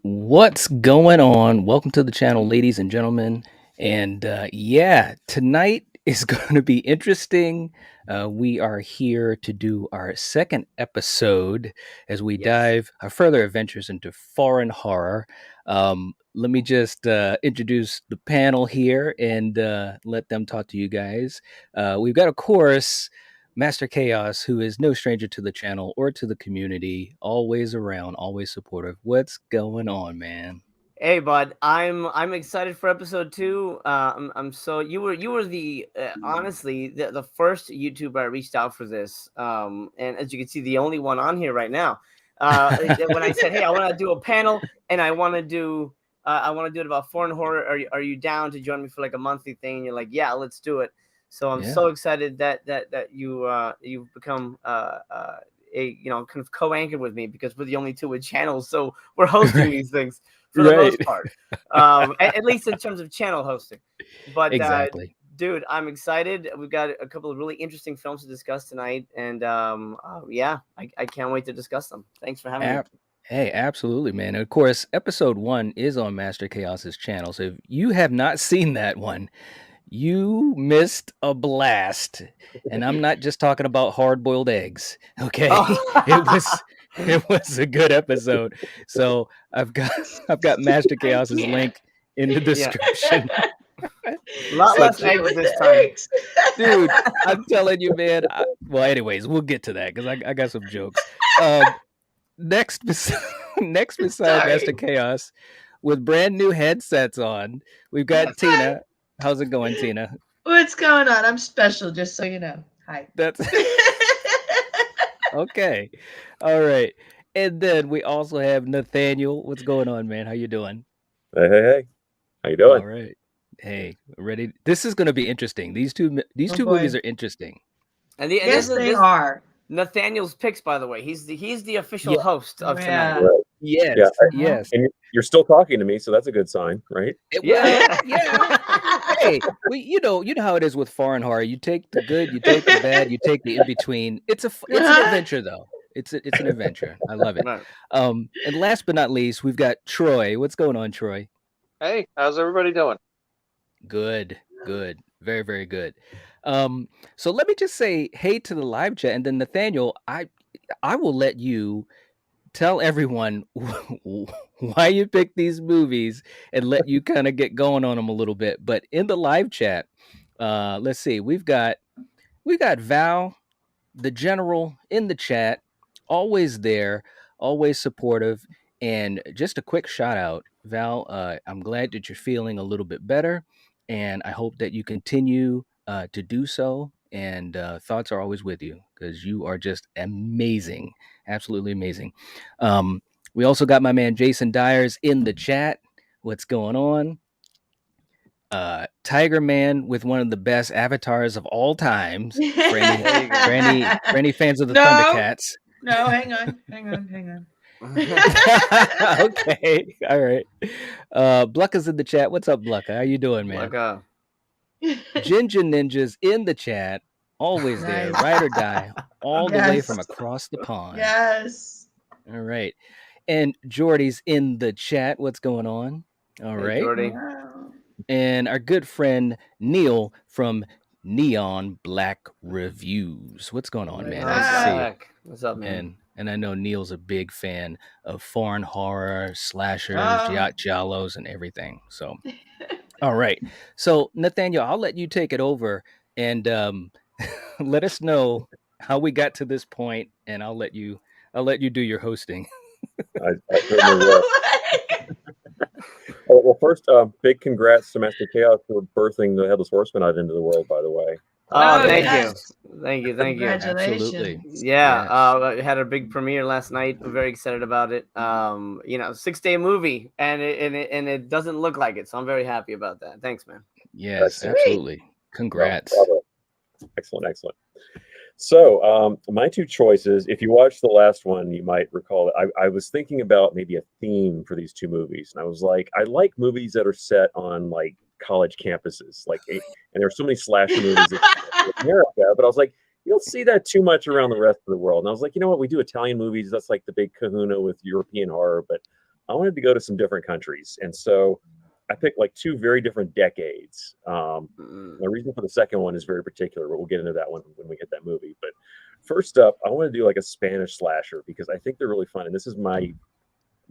What's going on? Welcome to the channel, ladies and gentlemen. And yeah, tonight is going to be interesting. We are here to do our second episode as we Yes. dive our further adventures into foreign horror. Let me just introduce the panel here and let them talk to you guys. We've got, of course, Master Chaos, who is no stranger to the channel or to the community, always around, always supportive. What's going on, man? Hey, bud. I'm excited for episode 2. I'm so you were the honestly the first YouTuber I reached out for this. And as you can see, the only one on here right now. When I said, hey, I want to do a panel and I want to do it about foreign horror. Are you down to join me for like a monthly thing? And you're like, yeah, let's do it. So I'm Yeah, so excited that you've become a kind of co-anchored with me because we're the only two with channels, so we're hosting right, these things for the right. most part, at least in terms of channel hosting. But Exactly. dude, I'm excited. We've got a couple of really interesting films to discuss tonight, and yeah, I can't wait to discuss them. Thanks for having me. Hey, absolutely, man. And of course, episode 1 is on Master Chaos's channel. So if you have not seen that one, you missed a blast. And I'm not just talking about hard-boiled eggs. Okay. It was Oh, it was a good episode. So I've got Master I Chaos's can't. link in the yeah, description. a lot So I less can't eggs with this the time. eggs. dude, I'm telling you, man. Well, anyways, we'll get to that because I got some jokes. Um, next, next beside Master Sorry. Chaos, with brand new headsets on, we've got Yes. Hi. Tina. How's it going, Tina? What's going on? I'm special, just so you know. Hi. That's okay. All right. And then we also have Nathaniel. What's going on, man? How you doing? Hey, how you All doing? right. Hey, ready? This is going to be interesting. These Oh two movies boy. are interesting. And Yes, they this are. Nathaniel's picks, by the way. He's the official Yeah. host of tonight. Yeah. Right. Yes. Yeah, Uh-huh. Yes. and you're still talking to me, so that's a good sign, right? Well, Yeah. yeah. Hey, you know how it is with foreign horror. You take the good, you take the bad, you take the in between. It's an Uh-huh. adventure though. It's an adventure. I love it. Right. And last but not least, we've got Troy. What's going on, Troy? Hey, how's everybody doing? Good, good, very, very good. So let me just say hey to the live chat, and then Nathaniel, I will let you tell everyone why you picked these movies and let you kind of get going on them a little bit. But in the live chat, let's see, we got Val, the general, in the chat, always there, always supportive. And just a quick shout out, Val. I'm glad that you're feeling a little bit better, and I hope that you continue to do so. And thoughts are always with you because you are just amazing, absolutely amazing. Um, we also got my man Jason Dyers in the chat. What's going on? Tiger Man with one of the best avatars of all times for any There you go. for any for any fans of the No. Thundercats. No, hang on. Okay, all right. Blucka's in the chat. What's up, Blucka? How you doing, man? Like Ginger Ninja's in the chat, always there, Nice. ride or die, all the way from Yes. across the pond. Yes. All right, and Jordy's in the chat. What's going on? All Hey, right, Jordy. Wow. and our good friend Neil from Neon Black Reviews. What's going on, man? Nice to see you. Black. What's up, man? And I know Neil's a big fan of foreign horror, slashers, Oh. giallos, and everything. So, all right. So, Nathaniel, I'll let you take it over and let us know how we got to this point, and I'll let you do your hosting. I certainly will. Well, first, big congrats to Master Chaos for birthing the Headless Horseman out into the world, by the way. Oh, Oh, thank yes. you. Thank you. Absolutely. Congratulations. Yeah, Yes. I had a big premiere last night. I'm very excited about it. 6-day movie, and it doesn't look like it, so I'm very happy about that. Thanks, man. Yes, Excellent. absolutely. Well, Congrats. bravo. Excellent. So, my two choices, if you watched the last one, you might recall that I was thinking about maybe a theme for these two movies. And I was like, I like movies that are set on like college campuses. And there's so many slasher movies in America, but I was like, you'll see that too much around the rest of the world. And I was like, you know what? We do Italian movies. That's like the big kahuna with European horror. But I wanted to go to some different countries, and so I picked like 2 very different decades. My reason for the second one is very particular, but we'll get into that one when we hit that movie. But first up, I want to do like a Spanish slasher because I think they're really fun, and this is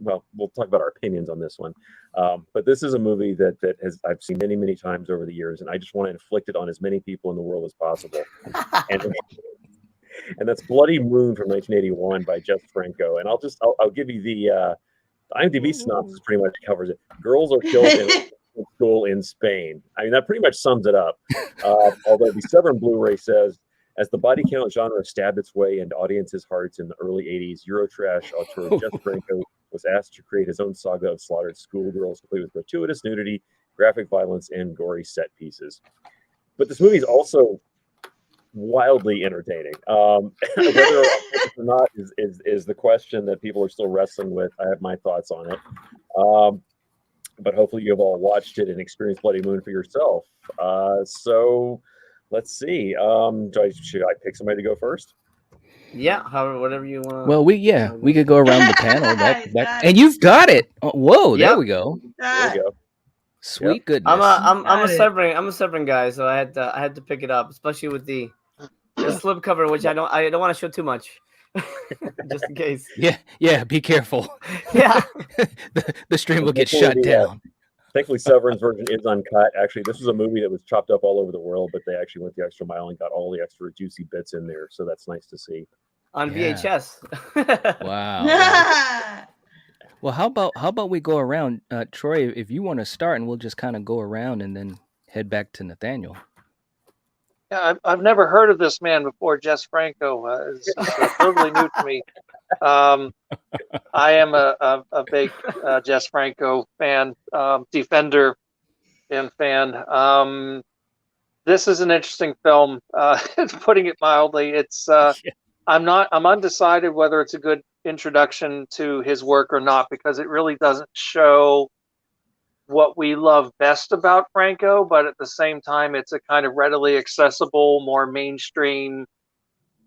well, we'll talk about our opinions on this one. But this is a movie that I've seen many times over the years, and I just want to inflict it on as many people in the world as possible. And that's Bloody Moon from 1981 by Jess Franco. And I'll give you the IMDb synopsis pretty much covers it. Girls are killed in a school in Spain. I mean, that pretty much sums it up. Although the Severn Blu-ray says, as the body count genre stabbed its way into audiences' hearts in the early 80s, Eurotrash auteur Jess Franco was asked to create his own saga of slaughtered schoolgirls, complete with gratuitous nudity, graphic violence, and gory set pieces. But this movie is also wildly entertaining. Whether or not is the question that people are still wrestling with. I have my thoughts on it. But hopefully you have all watched it and experienced Bloody Moon for yourself. So let's see. Should I pick somebody to go first? Yeah, however, whatever you want. Well, we could go around the panel. And you've got it. Oh, whoa, there we go. There we go. Sweet goodness. I'm a Severn guy, so I had to pick it up, especially with the slipcover, which I don't want to show too much, just in case. Yeah. Be careful. Yeah. the stream will get shut down. Thankfully, Severn's version is uncut. Actually, this was a movie that was chopped up all over the world, but they actually went the extra mile and got all the extra juicy bits in there. So that's nice to see. On VHS. Wow. Well, how about we go around, Troy? If you want to start, and we'll just kind of go around and then head back to Nathaniel. Yeah, I've never heard of this man before, Jess Franco. It's totally new to me. I am a big Jess Franco fan, defender and fan. This is an interesting film, putting it mildly. It's I'm undecided whether it's a good introduction to his work or not, because it really doesn't show what we love best about Franco, but at the same time, it's a kind of readily accessible, more mainstream,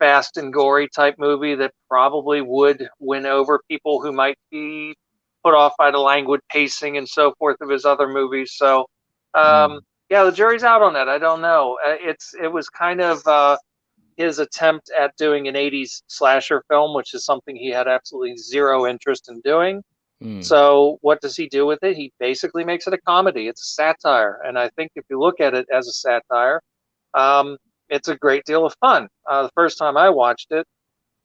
fast and gory type movie that probably would win over people who might be put off by the languid pacing and so forth of his other movies. So, yeah, the jury's out on that. I don't know. It was kind of his attempt at doing an 80s slasher film, which is something he had absolutely zero interest in doing. So what does he do with it? He basically makes it a comedy. It's a satire. And I think if you look at it as a satire, it's a great deal of fun. The first time I watched it,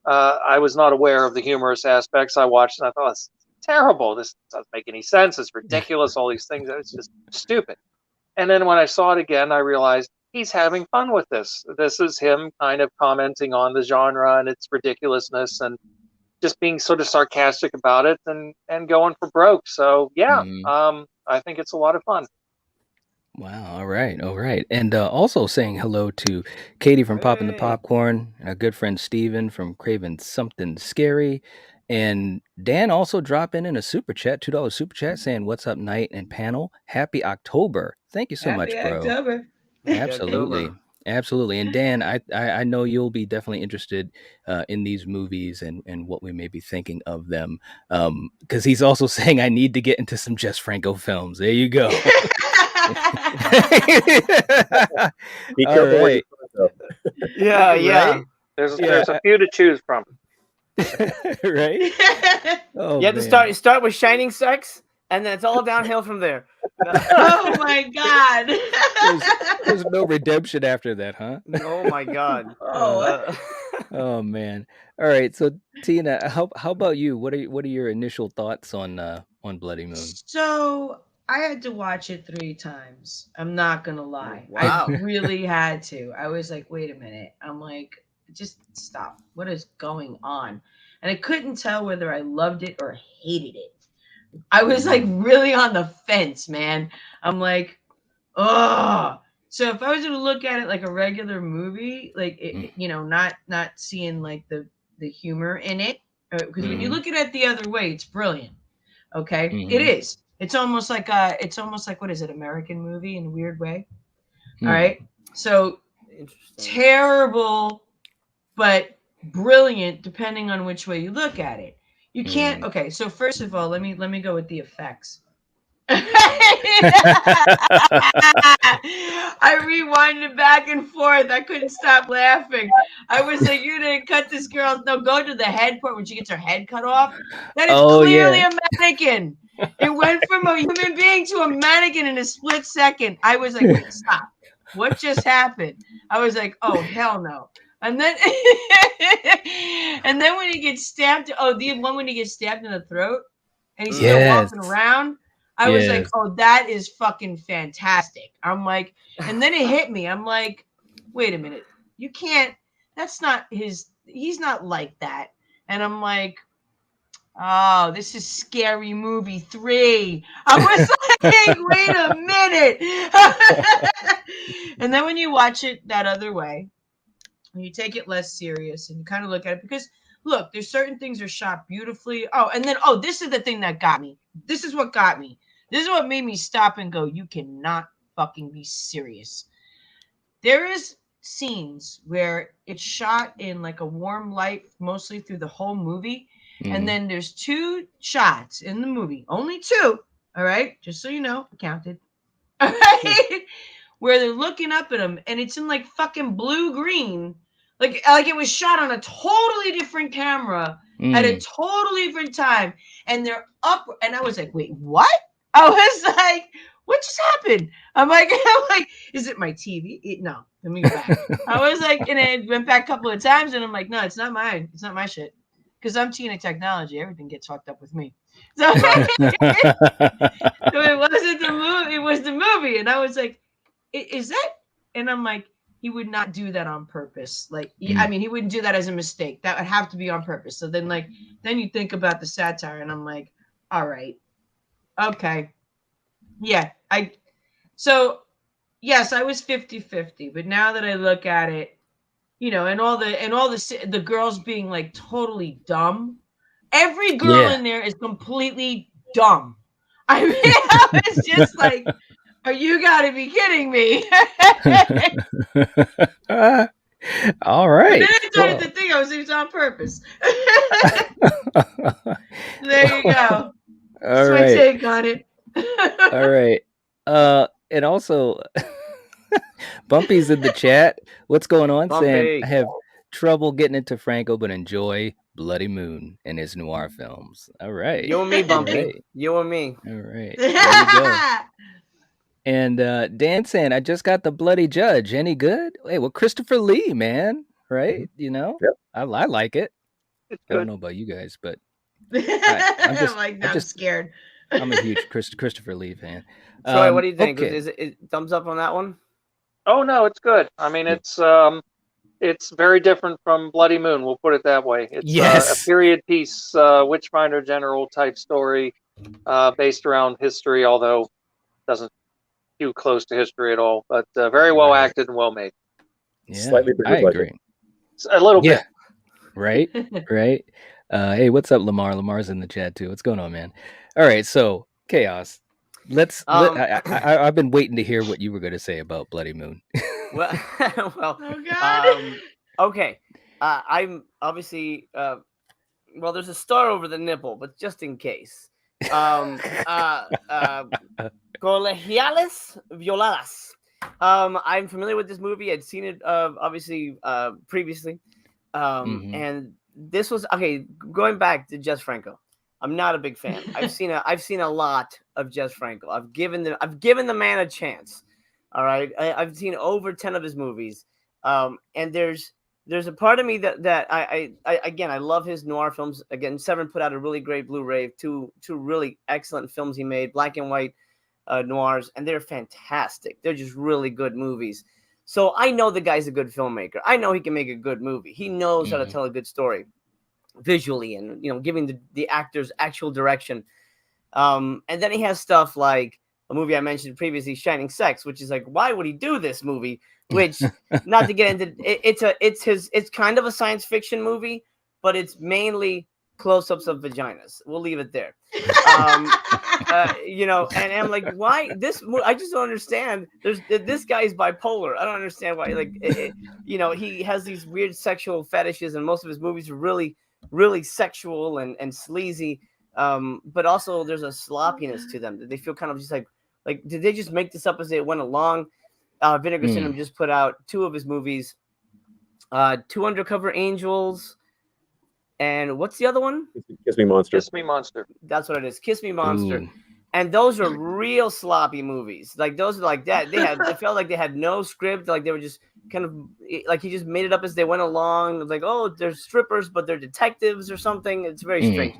I was not aware of the humorous aspects. I watched it and I thought, it's terrible. This doesn't make any sense. It's ridiculous. All these things. It's just stupid. And then when I saw it again, I realized he's having fun with this. This is him kind of commenting on the genre and its ridiculousness and just being sort of sarcastic about it and going for broke. So yeah, I think it's a lot of fun. Wow. All right. And also saying hello to Katie from Poppin' the Popcorn, our good friend Steven from Craving Something Scary, and Dan also dropping in a super chat, $2 super chat, saying what's up, Night and panel. Happy October. Thank you so much, bro. October. Absolutely. And Dan, I know you'll be definitely interested in these movies and what we may be thinking of them, because he's also saying I need to get into some Jess Franco films. There you go. Be careful. Right. Yeah. Right? There's a few to choose from. Right? Oh, you have to start with Shining Sex, and then it's all downhill from there. Oh my God. There's no redemption after that, huh? Oh my God. Oh man. All right. So Tina, how about you? What are your initial thoughts on Bloody Moon? So I had to watch it 3 times. I'm not gonna lie. Wow. I really had to. I was like, wait a minute. I'm like, just stop. What is going on? And I couldn't tell whether I loved it or hated it. I was like really on the fence, man. I'm like, oh. So if I was to look at it like a regular movie, like it, not seeing like the humor in it, because when you look at it the other way, it's brilliant. Okay, it is. It's almost like what is it? American movie in a weird way. All right. So terrible, but brilliant depending on which way you look at it. You can't. Mm. Okay, so first of all, let me go with the effects. I rewinded back and forth. I couldn't stop laughing. I was like, "You're gonna cut this girl? No, go to the head part when she gets her head cut off. That is Oh clearly yeah. a mannequin. It went from a human being to a mannequin in a split second. I was like, wait, stop. What just happened? I was like, oh hell no. And then and then when he gets stabbed, the one when he gets stabbed in the throat and he's still Yes. walking around. I was like, Yes. oh, that is fucking fantastic. I'm like, and then it hit me. I'm like, wait a minute. You can't, that's not he's not like that. And I'm like, oh, this is Scary Movie 3. I was like, wait a minute. And then when you watch it that other way, when you take it less serious and you kind of look at it, because look, there's certain things are shot beautifully. Oh, and then, this is the thing that got me. This is what got me. This is what made me stop and go, you cannot fucking be serious. There is scenes where it's shot in like a warm light, mostly through the whole movie. And Mhm. then there's 2 shots in the movie, only 2. All right. Just so you know, I counted. All right. Where they're looking up at him and it's in like fucking blue green. Like it was shot on a totally different camera at a Mm. totally different time. And they're up and I was like, wait, what? I was like, what just happened? I'm like, is it my TV? No, let me go back. I was like, and it went back a couple of times and I'm like, no, it's not mine. It's not my shit. Because I'm Tina Technology. Everything gets fucked up with me. So, so it wasn't the movie. It was the movie. And I was like, is that? And I'm like, he would not do that on purpose. Like, I mean, he wouldn't do that as a mistake. That would have to be on purpose. So then, then you think about the satire, and I'm like, all right, okay, yeah, so yes, I was 50-50, but now that I look at it, and all the girls being like totally dumb. Every girl Yeah. in there is completely dumb. I mean, I was just like, "Are you gotta be kidding me?" All But then right. I started to think it was on purpose. There you go. That's All my right. take on it. All right. And also, Bumpy's in the chat. What's going on? Saying Bumpy. I have trouble getting into Franco, but enjoy Bloody Moon and his noir films. All right. You and me, Bumpy. Right. You and me. All right. There you go. And Dan saying, I just got The Bloody Judge. Any good? Hey, well, Christopher Lee, man. Right? Yep. I like it. It's I don't good. know about you guys, but I'm scared. I'm a huge Christopher Lee fan. Troy, what do you think? Okay. Is it thumbs up on that one? Oh no, it's good. I mean, it's very different from Bloody Moon. We'll put it that way. It's Yes. a period piece, Witchfinder General type story, based around history, although doesn't too close to history at all. But very well acted and well made. Yeah, Slightly bigger I budget. agree. A little Yeah. bit. Right. Right. Hey, what's up, Lamar? Lamar's in the chat too. What's going on, man? All right. So Chaos. I've been waiting to hear what you were going to say about Bloody Moon. Well, Oh God. Okay. I'm obviously well, there's a star over the nipple, but just in case. Colegiales Violadas. I'm familiar with this movie. I'd seen it obviously previously. And this was okay, going back to Jess Franco. I'm not a big fan. I've seen a lot of Jess Franco. I've given the man a chance. All right. I've seen over 10 of his movies. And there's a part of me that I again, I love his noir films. Again, Severin put out a really great Blu-ray, two really excellent films he made, black and white noirs, and they're fantastic. They're just really good movies. So I know the guy's a good filmmaker. I know he can make a good movie. He knows how to tell a good story visually and, giving the actors actual direction. And then he has stuff like a movie I mentioned previously, Shining Sex, which is like, why would he do this movie? Which, not to get into it's kind of a science fiction movie, but it's mainly close-ups of vaginas. We'll leave it there. And I'm like, why this? I just don't understand. This guy's bipolar. I don't understand why. Like, he has these weird sexual fetishes, and most of his movies are really, really sexual and sleazy. But also there's a sloppiness to them. They feel kind of just like did they just make this up as they went along? Vinegar Syndrome just put out 2 of his movies, 2 Undercover Angels, and what's the other one? Kiss Me Monster. Kiss Me Monster. That's what it is. Kiss Me Monster. Ooh. And those are real sloppy movies. Like those are like that. It felt like they had no script. Like they were just kind of like he just made it up as they went along. Like, oh, they're strippers, but they're detectives or something. It's very strange.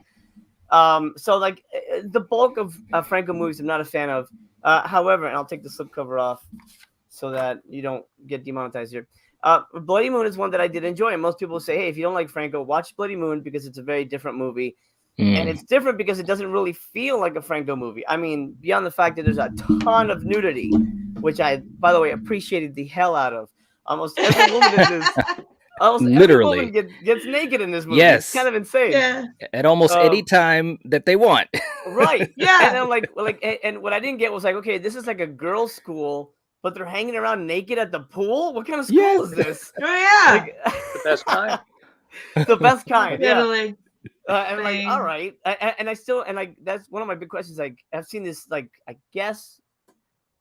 So like the bulk of Franco movies, I'm not a fan of. However, and I'll take the slipcover off so that you don't get demonetized here. Bloody Moon is one that I did enjoy, and most people say, hey, if you don't like Franco, watch Bloody Moon because it's a very different movie. And it's different because it doesn't really feel like a Franco movie. I mean, beyond the fact that there's a ton of nudity, which I, by the way, appreciated the hell out of. Almost every woman in this, Literally. every woman gets naked in this movie. Yes. It's kind of insane. Yeah. At almost any time that they want. Right. Yeah. And I'm like, and what I didn't get was like, okay, this is like a girls' school, but they're hanging around naked at the pool. What kind of school Yes. is this? Oh yeah. Like, The best kind. the best kind. Yeah. Italy. And like, Same. all right, and I still, and like, that's one of my big questions. Like, I've seen this, like, I guess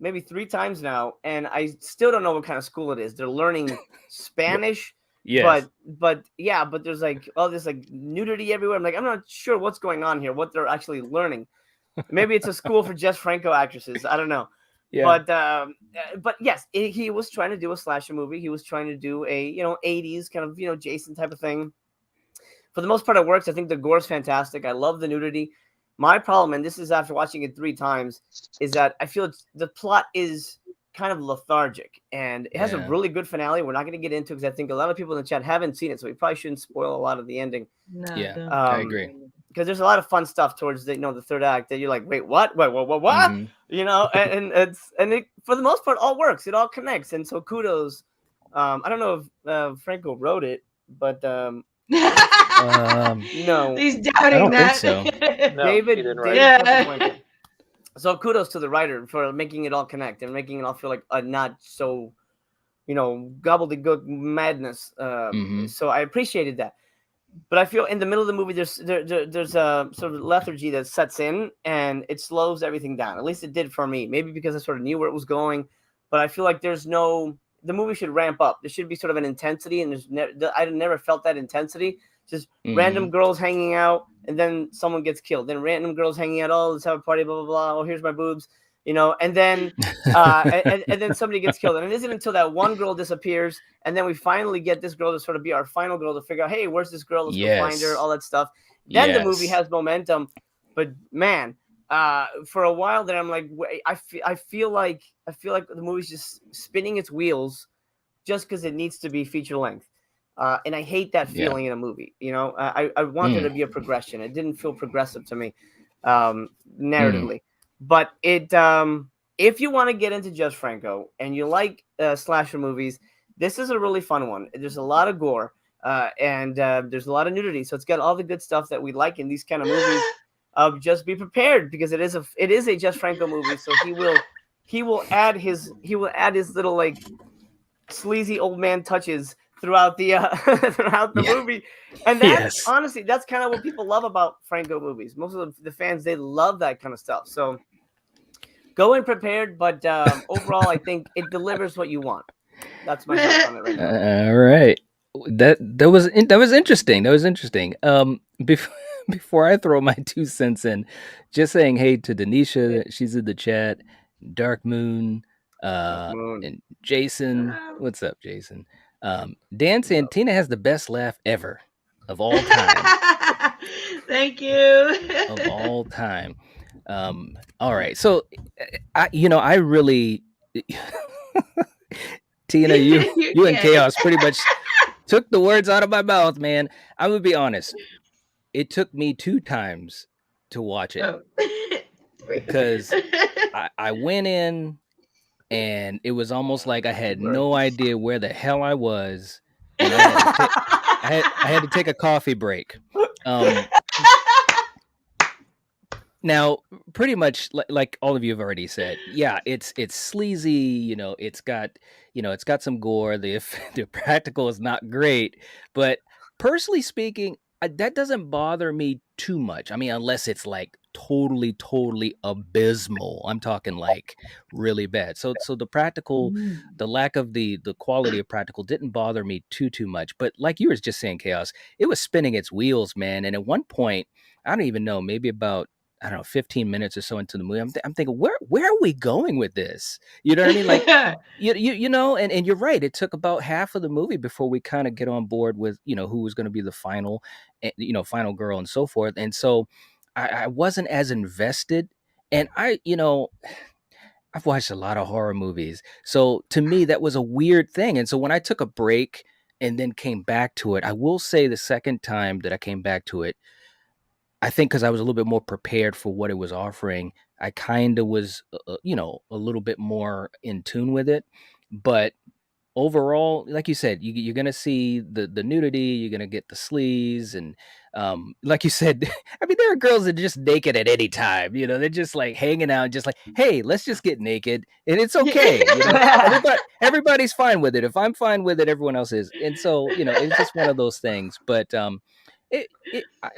maybe 3 times now, and I still don't know what kind of school it is. They're learning Spanish, Yes. but there's like all this like nudity everywhere. I'm like, I'm not sure what's going on here, what they're actually learning. Maybe it's a school for Jess Franco actresses. I don't know. Yeah. But yes, he was trying to do a slasher movie. He was trying to do a 80s kind of Jason type of thing. For the most part, it works. I think the gore is fantastic. I love the nudity. My problem, and this is after watching it 3 times, is that I feel the plot is kind of lethargic, and it has a really good finale. We're not going to get into because I think a lot of people in the chat haven't seen it, so we probably shouldn't spoil a lot of the ending. No, Yeah. don't. I agree. Because there's a lot of fun stuff towards the 3rd act that you're like, wait, what? Wait, what? Mhm. And it for the most part all works. It all connects, and so kudos. I don't know if Franco wrote it, but no. He's doubting I don't that. think so. No, David, he didn't write Yeah. David so kudos to the writer for making it all connect and making it all feel like a not so, gobbledygook madness. So I appreciated that. But I feel in the middle of the movie, there's a sort of lethargy that sets in and it slows everything down. At least it did for me. Maybe because I sort of knew where it was going. But I feel like the movie should ramp up. There should be sort of an intensity, and I never felt that intensity. Just random girls hanging out, and then someone gets killed. Then random girls hanging out. Oh, let's have a party. Blah blah blah. Oh, here's my boobs. And then and then somebody gets killed. And it isn't until that one girl disappears, and then we finally get this girl to sort of be our final girl to figure out, hey, where's this girl? Let's go find her. All that stuff. Then the movie has momentum. But man, for a while there, I'm like, I feel like the movie's just spinning its wheels, just because it needs to be feature length. And I hate that feeling in a movie. I want there to be a progression. It didn't feel progressive to me, narratively. But it, if you want to get into Jess Franco and you like slasher movies, this is a really fun one. There's a lot of gore, and there's a lot of nudity, so it's got all the good stuff that we like in these kind of movies. Just be prepared, because it is a Jess Franco movie, so he will add his little like sleazy old man touches throughout the movie, and that's honestly, that's kind of what people love about Franco movies. Most of the fans, they love that kind of stuff. So go in prepared, but overall, I think it delivers what you want. That's my thoughts on it right now. All right, that was interesting. That was interesting. Before I throw my 2 cents in, just saying hey to Denisha. She's in the chat. Dark Moon, and Jason. What's up, Jason? Dan saying Tina has the best laugh ever of all time. Thank you. Of all time. All right. So I really Tina, you and Chaos pretty much took the words out of my mouth, man. I'm gonna be honest. It took me 2 times to watch it. Because I went in and it was almost like I had no idea where the hell I was. And I had to take a coffee break. Now, pretty much like all of you have already said, yeah, it's sleazy. It's got some gore. The practical is not great, but personally speaking, that doesn't bother me too much. I mean, unless it's like totally abysmal. I'm talking like really bad. So Mm. the lack of the quality of practical didn't bother me too much. But like you were just saying, Chaos, it was spinning its wheels, man. And at one point, I don't even know, maybe about, I don't know, 15 minutes or so into the movie, I'm thinking, where are we going with this? You know what I mean? Like, you know, and you're right. It took about half of the movie before we kind of get on board with, you know, who was going to be the final, you know, final girl and so forth. And so I wasn't as invested. And you know, I've watched a lot of horror movies. So to me, that was a weird thing. And so when I took a break and then came back to it, I will say the second time that I came back to it, I think because I was a little bit more prepared for what it was offering, I kind of was, you know, a little bit more in tune with it. But overall, like you said, you're gonna see the nudity, you're gonna get the sleaze, and like you said, I mean, there are girls that are just naked at any time. You know, they're just like hanging out, just like, hey, let's just get naked, and it's okay. You know, everybody's fine with it. If I'm fine with it, everyone else is, and so you know, it's just one of those things. But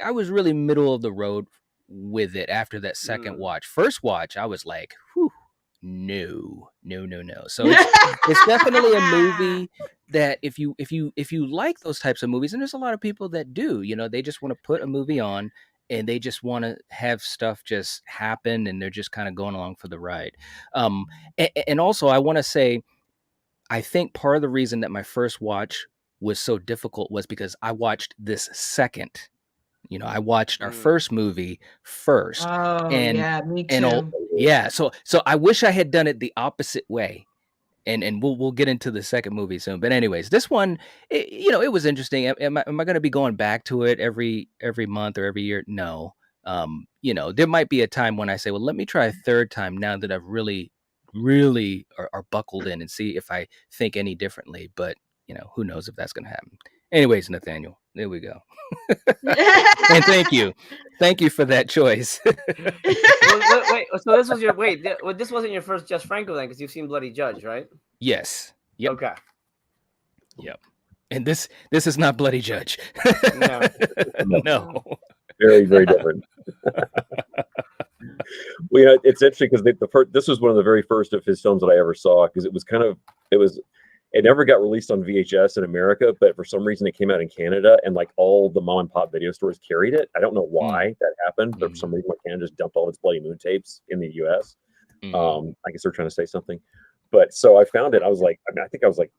I was really middle of the road with it after that second watch. First watch, I was like, whew, no. So it's definitely a movie that if you like those types of movies, and there's a lot of people that do, you know, they just want to put a movie on and they just want to have stuff just happen and they're just kind of going along for the ride. And also I want to say, I think part of the reason that my first watch was so difficult was because I watched this second. You know, I watched our first movie first, Oh and yeah, me and too. yeah, so I wish I had done it the opposite way. And we'll get into the second movie soon. But anyways, this one, you know, it was interesting. Am I going to be going back to it every month or every year? No. You know, there might be a time when I say, well, let me try a third time now that I've really are buckled in and see if I think any differently. But you know, who knows if that's going to happen. Anyways, Nathaniel, there we go. And thank you for that choice. Wait. So this was your this wasn't your first Jess Franco then, because you've seen Bloody Judge, right? Yes. Yep. Okay. Yep. And this is not Bloody Judge. No. No. Very different. Well, yeah, it's interesting because this was one of the very first of his films that I ever saw, because it never got released on VHS in America, but for some reason it came out in Canada, and like all the mom and pop video stores carried it. I don't know why that happened, but for some reason Canada just dumped all its Bloody Moon tapes in the US. I guess they're trying to say something. But so I found it. I was like, I mean, I think I was like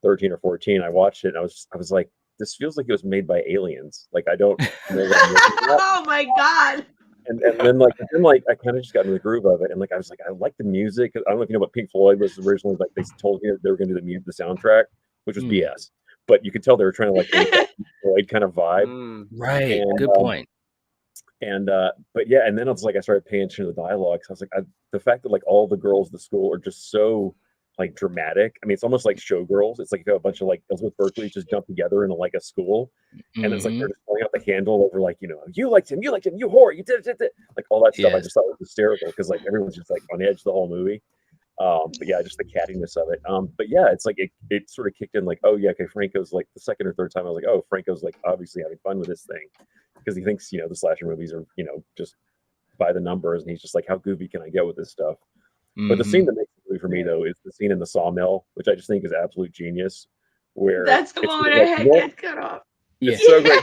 13 or 14. I watched it and I was like, this feels like it was made by aliens. Like, I don't know what I'm looking at. Oh my god. And then I kind of just got into the groove of it, and like I was like, I like the music. I don't know if you know what Pink Floyd was originally like. They told me that they were going to do the soundtrack, which was BS. But you could tell they were trying to like make that Pink Floyd kind of vibe. Right. And, good point. But yeah, and then it's like I started paying attention to the dialogue. So I was like, the fact that like all the girls at the school are just so like dramatic. I mean, it's almost like Showgirls. It's like you have a bunch of like Elizabeth Berkley just jump together in like a school, and it's like they're just pulling out the handle over like, you know, you liked him, you whore, you did like all that stuff. Yes. I just thought it was hysterical because like everyone's just like on edge the whole movie. But yeah, just the cattiness of it. But yeah, it's like it sort of kicked in like, oh yeah, okay, Franco's like the second or third time I was like, oh, Franco's like obviously having fun with this thing because he thinks, you know, the slasher movies are, you know, just by the numbers, and he's just like, how goofy can I get with this stuff? But the scene that makes it movie for me though is the scene in the sawmill, which I just think is absolute genius. Where that's the moment I had gets cut off. It's so great.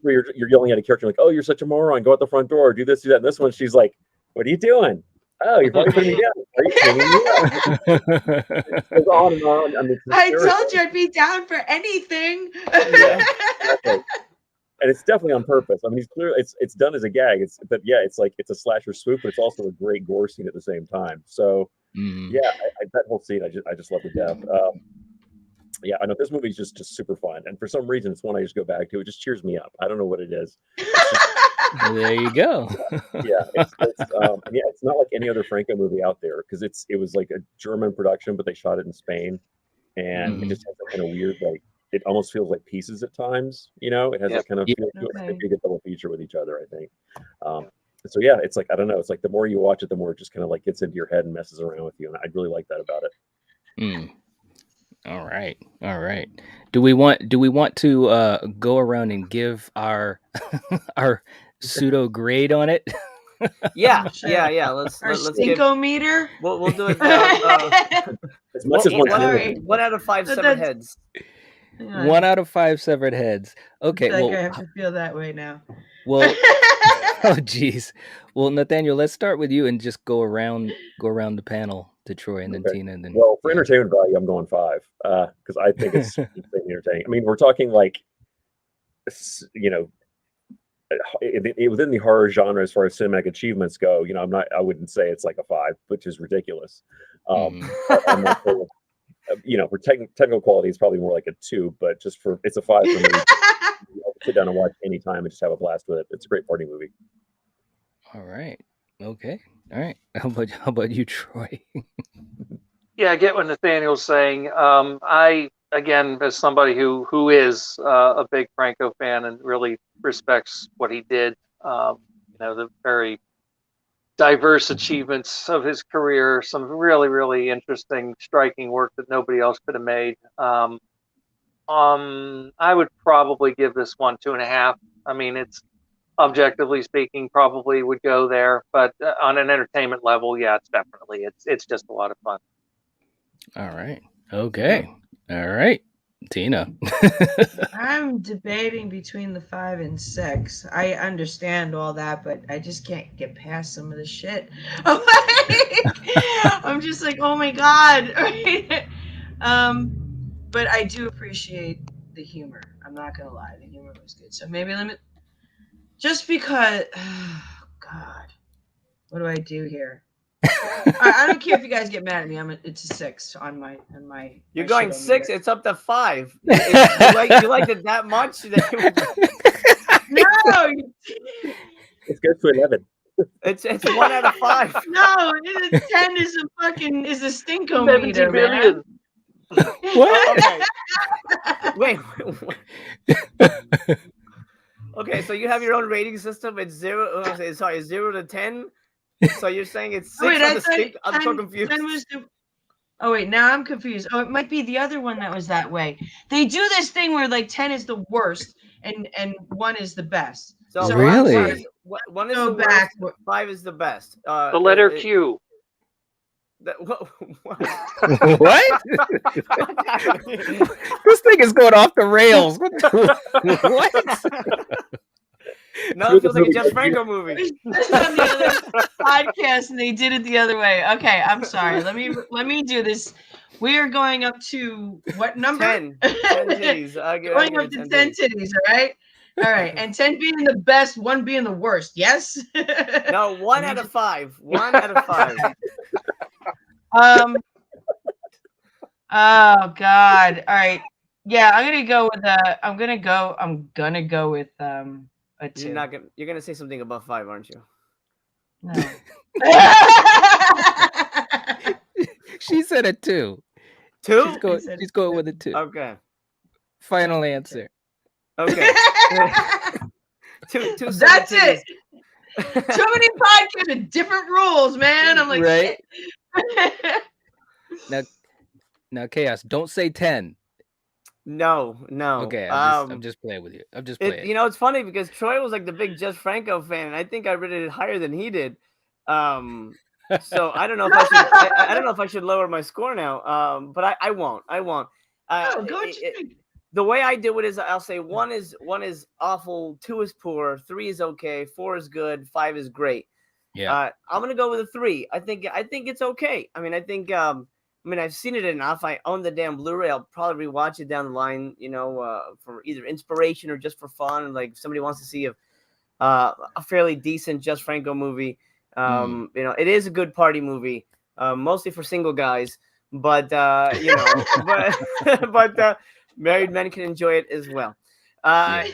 Where you're yelling at a character like, "Oh, you're such a moron! Go out the front door, do this, do that." And this one, she's like, "What are you doing? Oh, you're probably putting me down. Are you kidding me?" It goes on and on. I mean, I told you I'd be down for anything. Yeah, exactly. And it's definitely on purpose. I mean, he's clear. It's done as a gag. But yeah, it's like it's a slasher swoop, but it's also a great gore scene at the same time. So yeah, that whole scene, I just love to death. Yeah, I know this movie's just super fun, and for some reason, it's one I just go back to. It just cheers me up. I don't know what it is. There you go. Yeah, it's not like any other Franco movie out there because it was like a German production, but they shot it in Spain, and it just has that kind of weird like. It almost feels like pieces at times, you know. It has that kind of feel to it. Like they did a double feature with each other, I think. So yeah, it's like I don't know. It's like the more you watch it, the more it just kind of like gets into your head and messes around with you, and I really like that about it. All right. All right. Do we want to go around and give our our pseudo grade on it? Yeah, Oh, shit. yeah. Let's Our let's give. stinkometer. We'll do it. As much as one one, can. Sorry. one out of 5 But severed that's- heads. Hang 1 on. out of 5 severed heads. Okay, It's like well I have to feel that way now. well oh geez. Well, Nathaniel, let's start with you and just go around the panel to Troy and then Okay. Tina and then Well, for entertainment value, I'm going 5 because I think it's insanely entertaining. I mean, we're talking like, you know, within the horror genre as far as cinematic achievements go. You know, I wouldn't say it's like a 5, which is ridiculous. I'm not sure, you know, for technical quality, it's probably more like a 2, but just for it's a 5 for me. I'll sit down and watch anytime and just have a blast with it. It's a great party movie. All right. Okay. All right. How about you, Troy? Yeah, I get what Nathaniel's saying. I, again, as somebody who is a big Franco fan and really respects what he did, the very diverse achievements of his career, some really, really interesting, striking work that nobody else could have made. I would probably give this one 2.5. I mean, it's objectively speaking, probably would go there, but on an entertainment level, yeah, it's just a lot of fun. All right. Okay. All right. Tina. I'm debating between the 5 and 6. I understand all that, but I just can't get past some of the shit. I'm just like, oh my god. But I do appreciate the humor. I'm not gonna lie, the humor was good. So maybe just because. Oh god, what do I do here? I don't care if you guys get mad at me. It's a 6 on my. You're my going shit on 6. here. It's up to 5. You liked it that much? No, It's good for 11. It's 1 out of 5. no, 10 is a stinkometer, 17 man. billion. What? Okay. Wait. Okay, so you have your own rating system. It's 0. Sorry, 0 to 10. So you're saying it's 6 Wait, on I the thought stink? I'm so 10 confused. 10 was the. Oh wait, now I'm confused. Oh, it might be the other one that was that way. They do this thing where like 10 is the worst and 1 is the best. So So Really? One is Go the back. worst. 5 is the best. The letter Q. What? What? This thing is going off the rails. What? No, it feels like a Jeff Franco movie. This is on the other podcast, and they did it the other way. Okay, I'm sorry. Let me do this. We are going up to what number? 10 titties. Going up to 10 titties. All right, and 10 being the best, 1 being the worst. Yes. No, 1 out of 5. 1 out of 5. Oh God. All right. Yeah, I'm gonna go with a 2. You're gonna say something above 5, aren't you? No. She said a 2. 2? She's going with a 2. Okay. Final answer. Okay. Two That's titties. it. Too many podcasts with different rules, man. I'm like, Right. shit. Now, Chaos, don't say 10. No. Okay, I'm just playing with you. I'm just playing. You know, it's funny because Troy was like the big Jeff Franco fan, and I think I rated it higher than he did. So I don't know if I should. I don't know if I should lower my score now. But I won't. Oh, go The way I do it is I'll say 1 is awful, 2 is poor, 3 is okay, 4 is good, 5 is great. Yeah. I'm gonna go with a 3. I think it's okay. I mean, I've seen it enough. I own the damn Blu-ray. I'll probably rewatch it down the line, for either inspiration or just for fun. Like if somebody wants to see a fairly decent Just Franco movie. It is a good party movie, mostly for single guys, but married men can enjoy it as well. The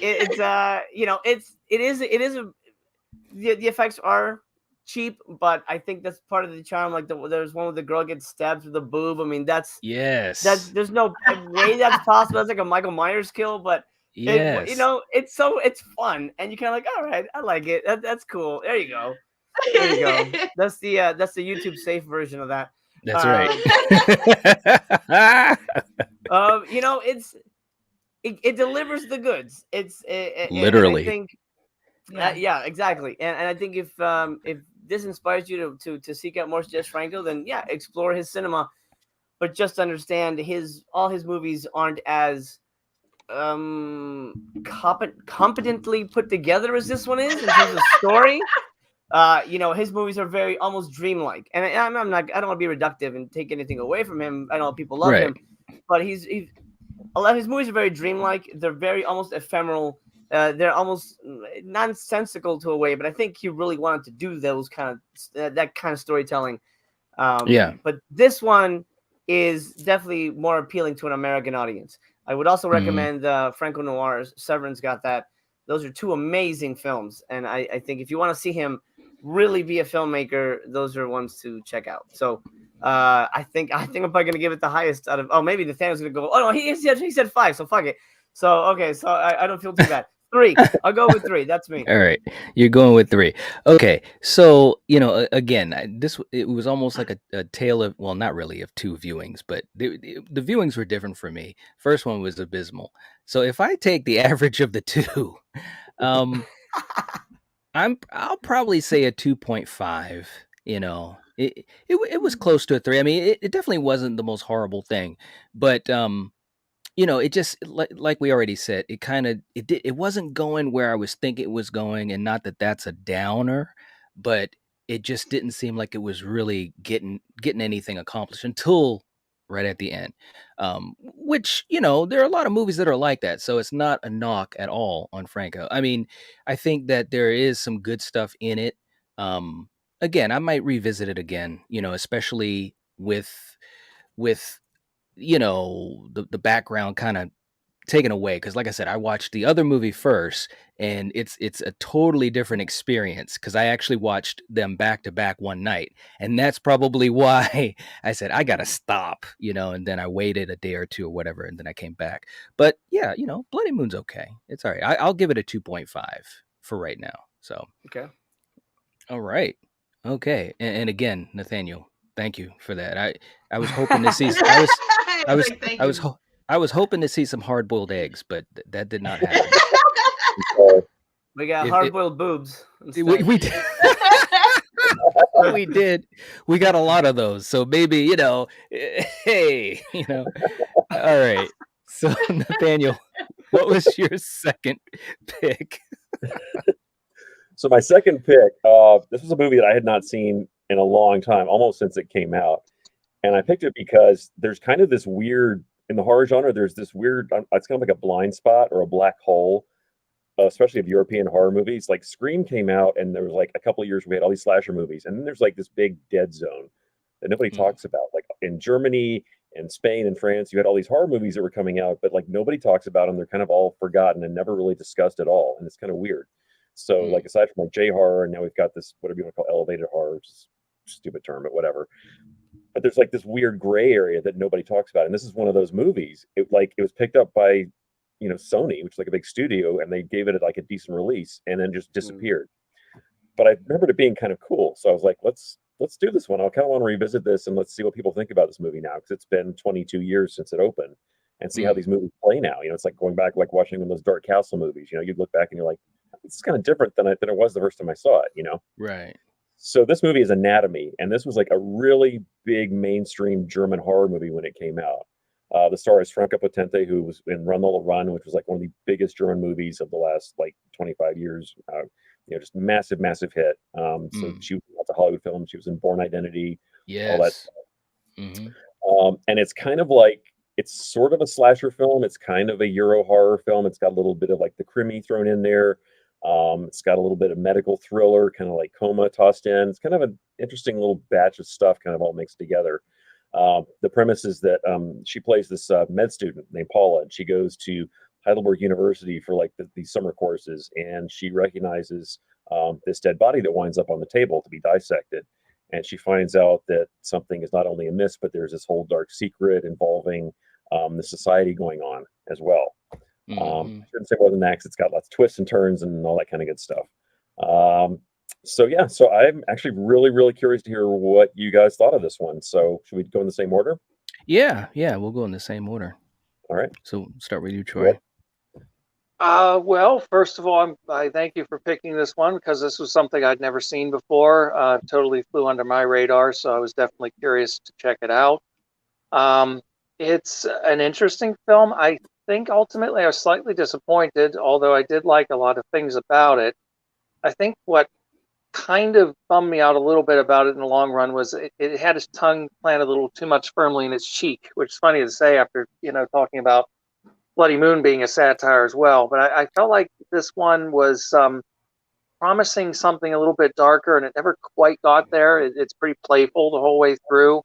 effects are cheap, but I think that's part of the charm. Like there's one where the girl gets stabbed with the boob. I mean, there's no way that's possible. That's like a Michael Myers kill, but yes. it's fun, and you kind of like, all right, I like it. That's cool. There you go. That's the YouTube safe version of that. That's right. You know, it delivers the goods. And I Literally. think, yeah, exactly. And I think if this inspires you to seek out more Jess Franco, then yeah, explore his cinema, but just understand all his movies aren't as competently put together as this one is in terms of story. You know, his movies are very almost dreamlike, and I'm not. I don't want to be reductive and take anything away from him. I know people love Right. him, but he's a lot of his movies are very dreamlike. They're very almost ephemeral. They're almost nonsensical to a way, but I think he really wanted to do those kind of that kind of storytelling. Yeah. But this one is definitely more appealing to an American audience. I would also recommend Franco Noir's Severance. Got that. Those are two amazing films, and I think if you want to see him really be a filmmaker, those are ones to check out. So I think I'm probably gonna give it the highest out of. Oh, maybe Nathaniel's gonna go. Oh no, he said 5, so fuck it. So okay, so I don't feel too bad. 3. I'll go with 3. That's me. All right, you're going with 3. Okay, so you know, again, it was almost like a tale of, well, not really of 2 viewings, but the viewings were different for me. First one was abysmal. So if I take the average of the 2, um, I'll probably say a 2.5. You know, it was close to a 3. I mean, it definitely wasn't the most horrible thing, but you know, it just like we already said, it wasn't going where I was thinking it was going, and not that that's a downer, but it just didn't seem like it was really getting anything accomplished until right at the end. Which, you know, there are a lot of movies that are like that, so it's not a knock at all on Franco. I mean, I think that there is some good stuff in it. Again, I might revisit it again, you know, especially with you know, the background kind of taken away, because like I said, I watched the other movie first, and it's a totally different experience because I actually watched them back to back one night, and that's probably why I said I gotta stop, you know, and then I waited a day or 2 or whatever, and then I came back. But yeah, you know, Bloody Moon's okay. It's all right. I'll give it a 2.5 for right now. So Okay. all right, okay, and again, Nathaniel, thank you for that. I was hoping to see. I was Like, thank I was you. ho- I was hoping to see some hard boiled eggs, but that did not happen. We got If hard it, boiled boobs. we did. We did. We got a lot of those, so maybe, you know. Hey, you know. All right. So Nathaniel, what was your second pick? So my second pick, this was a movie that I had not seen in a long time, almost since it came out. And I picked it because there's kind of this weird, in the horror genre, there's this weird, it's kind of like a blind spot or a black hole, especially of European horror movies. Like Scream came out, and there was like a couple of years we had all these slasher movies. And then there's like this big dead zone that nobody talks about. Like in Germany and Spain and France, you had all these horror movies that were coming out, but like nobody talks about them. They're kind of all forgotten and never really discussed at all. And it's kind of weird. So like aside from like J horror, and now we've got this whatever you want to call elevated horror, which is a stupid term, but whatever. But there's like this weird gray area that nobody talks about, and this is one of those movies. It was picked up by, you know, Sony, which is like a big studio, and they gave it like a decent release, and then just disappeared. But I remembered it being kind of cool, so I was like, let's do this one. I kind of want to revisit this, and let's see what people think about this movie now, because it's been 22 years since it opened, and see how these movies play now. You know, it's like going back, like watching one of those Dark Castle movies. You know, you'd look back and you're like, it's kind of different than it was the first time I saw it. You know, Right. so this movie is Anatomy, and this was like a really big mainstream German horror movie when it came out. The star is Franka Potente, who was in Run Lola Run, which was like one of the biggest German movies of the last like 25 years. You know, just massive, massive hit. So she was in lots of Hollywood films. She was in Born Identity, all that. Yes. And it's kind of like, it's sort of a slasher film. It's kind of a Euro horror film. It's got a little bit of like the Crimmy thrown in there. It's got a little bit of medical thriller, kind of like Coma tossed in. It's kind of an interesting little batch of stuff kind of all mixed together. The premise is that she plays this med student named Paula, and she goes to Heidelberg University for like these summer courses, and she recognizes this dead body that winds up on the table to be dissected. And she finds out that something is not only amiss, but there's this whole dark secret involving the society going on as well. I shouldn't say more than that because it's got lots of twists and turns and all that kind of good stuff. So I'm actually really, really curious to hear what you guys thought of this one. So should we go in the same order? Yeah, we'll go in the same order. All right. So start with you, Troy. Well, first of all, I thank you for picking this one because this was something I'd never seen before. Totally flew under my radar, so I was definitely curious to check it out. It's an interesting film. I think ultimately I was slightly disappointed, although I did like a lot of things about it. I think what kind of bummed me out a little bit about it in the long run was it had its tongue planted a little too much firmly in its cheek, which is funny to say after, talking about Bloody Moon being a satire as well. But I felt like this one was promising something a little bit darker, and it never quite got there. It's pretty playful the whole way through.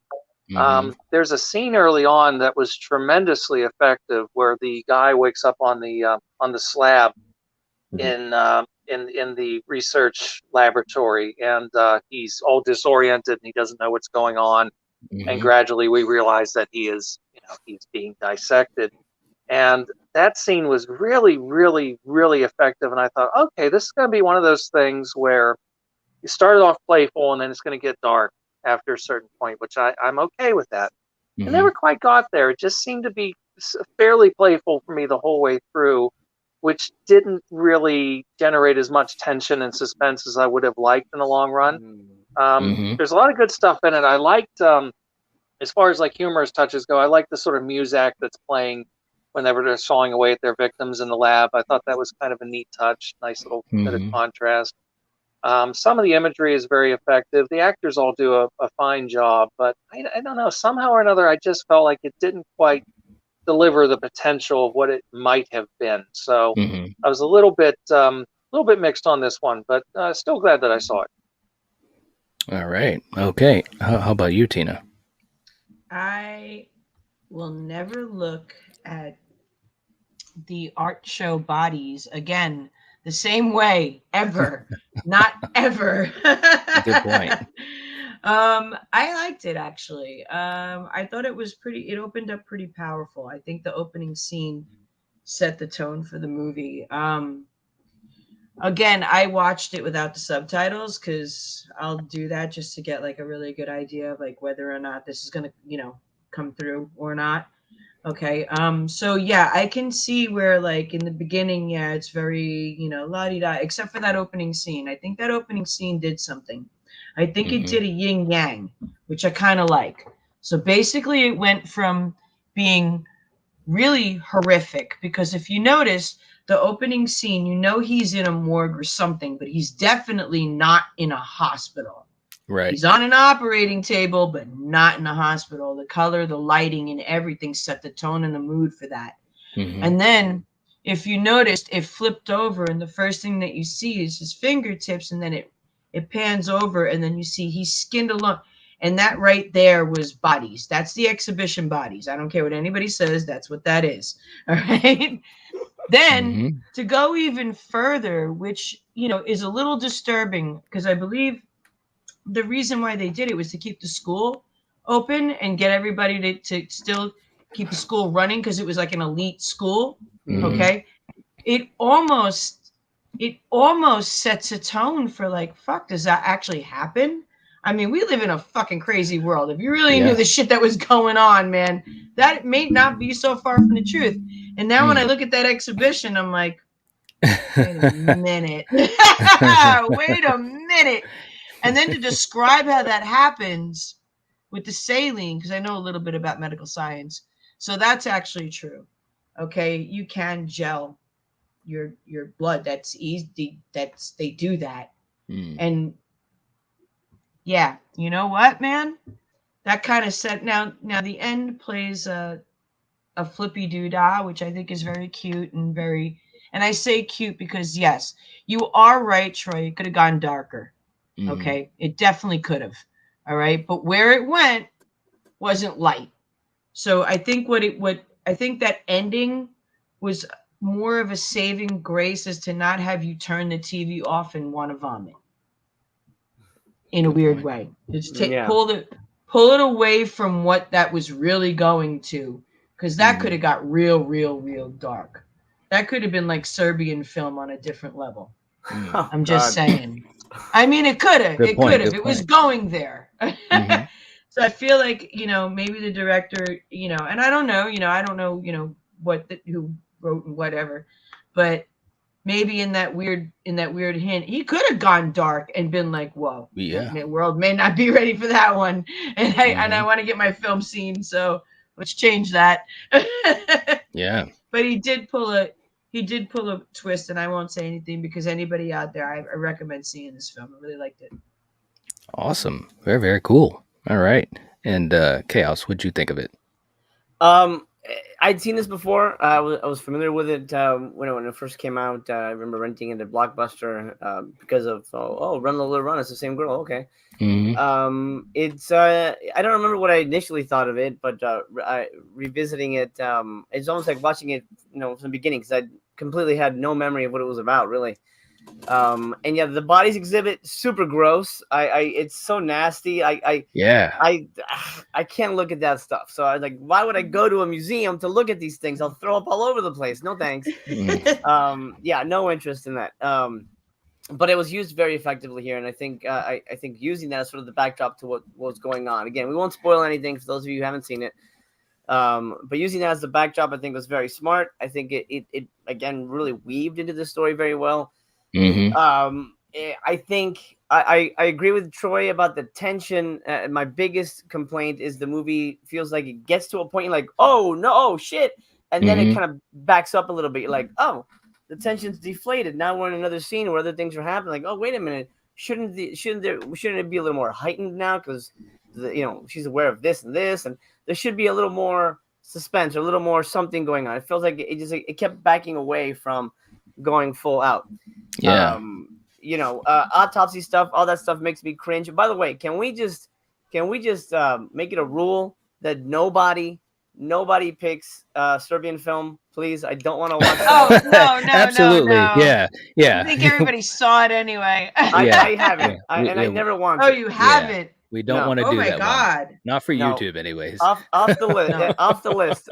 There's a scene early on that was tremendously effective, where the guy wakes up on the slab in the research laboratory, and he's all disoriented and he doesn't know what's going on. And gradually we realize that he's being dissected. And that scene was really, really, really effective. And I thought, okay, this is going to be one of those things where you started off playful and then it's going to get dark after a certain point, which I'm okay with that. It never quite got there. It just seemed to be fairly playful for me the whole way through, which didn't really generate as much tension and suspense as I would have liked in the long run. There's a lot of good stuff in it. I liked, as far as like humorous touches go, I like the sort of muzak that's playing whenever they're sawing away at their victims in the lab. I thought that was kind of a neat touch, nice little bit of contrast. Some of the imagery is very effective. The actors all do a fine job, but I don't know, somehow or another, I just felt like it didn't quite deliver the potential of what it might have been. So I was a little bit mixed on this one, but still glad that I saw it. All right. Okay. How about you, Tina? I will never look at the art show bodies again the same way ever. Not ever. Good point. I liked it actually. I thought it opened up pretty powerful. I think the opening scene set the tone for the movie. Again, I watched it without the subtitles because I'll do that just to get like a really good idea of like whether or not this is gonna, come through or not. Okay. So yeah, I can see where like in the beginning, yeah, it's very, la-di-da, except for that opening scene. I think that opening scene did something. I think it did a yin yang, which I kind of like. So basically it went from being really horrific, because if you notice the opening scene, he's in a morgue or something, but he's definitely not in a hospital. Right. He's on an operating table, but not in a hospital. The color, the lighting, and everything set the tone and the mood for that. And then, if you noticed, it flipped over, and the first thing that you see is his fingertips, and then it pans over, and then you see he's skinned alone. And that right there was bodies. That's the exhibition bodies. I don't care what anybody says. That's what that is. All right. Then to go even further, which, is a little disturbing, because I believe the reason why they did it was to keep the school open and get everybody to still keep the school running, because it was like an elite school. Okay. It almost sets a tone for like, fuck, does that actually happen? I mean, we live in a fucking crazy world. If you really knew the shit that was going on, man, that may not be so far from the truth. And now when I look at that exhibition, I'm like, wait a minute. Wait a minute. And then to describe how that happens with the saline, because I know a little bit about medical science. So that's actually true. Okay. You can gel your blood. That's easy. They do that. And yeah, you know what, man? That kind of set now the end plays a flippy doodah, which I think is very cute and I say cute because yes, you are right, Troy. It could have gone darker. Okay, it definitely could have. All right, but where it went wasn't light. So I think I think that ending was more of a saving grace, as to not have you turn the TV off and want to vomit in a weird way. Just pull it away from what that was really going to, because that could have got real dark. That could have been like Serbian film on a different level. I'm just saying. I mean, it could have. It could have. It was going there. So I feel like, maybe the director, and I don't know, I don't know, who wrote and whatever, but maybe in that weird hint, he could have gone dark and been like, "Whoa, Yeah. the world may not be ready for that one," and I Mhm. want to get my film scene, so let's change that. Yeah. But he did pull a twist, and I won't say anything because anybody out there, I recommend seeing this film. I really liked it. Awesome. Very, very cool. All right. And Chaos, what'd you think of it? I'd seen this before. I was familiar with it when it first came out. I remember renting it at Blockbuster because of Run Lola Run. It's the same girl. Okay. Mhm. It's I don't remember what I initially thought of it, but revisiting it, it's almost like watching it, from the beginning because I completely had no memory of what it was about, really. And yeah, the bodies exhibit super gross. It's so nasty. Yeah. I can't look at that stuff. So I was like, why would I go to a museum to look at these things? I'll throw up all over the place. No thanks. Yeah, no interest in that. But it was used very effectively here, and I think I think using that as sort of the backdrop to what was going on. Again, we won't spoil anything for those of you who haven't seen it. But using that as the backdrop, I think was very smart. I think it again really weaved into the story very well. Mhm. I think I agree with Troy about the tension. My biggest complaint is the movie feels like it gets to a point like, oh no, oh shit, and then it Mhm. kind of backs up a little bit. You're like, oh, the tension's deflated. Now we're in another scene where other things are happening. Like, oh wait a minute, shouldn't it be a little more heightened now because she's aware of this and this, and there should be a little more suspense or a little more something going on. It feels like it kept backing away from going full out. Yeah. Autopsy stuff, all that stuff makes me cringe. By the way, can we just make it a rule that nobody picks Serbian film, please? I don't want to watch that. Oh no, Absolutely. no. Yeah. Yeah. I think everybody saw it anyway. I haven't. Yeah. I never want Oh, to. you haven't? We don't No. want to Oh do my that one. God. Not for No. YouTube, anyways. Off the list. No. Off the list.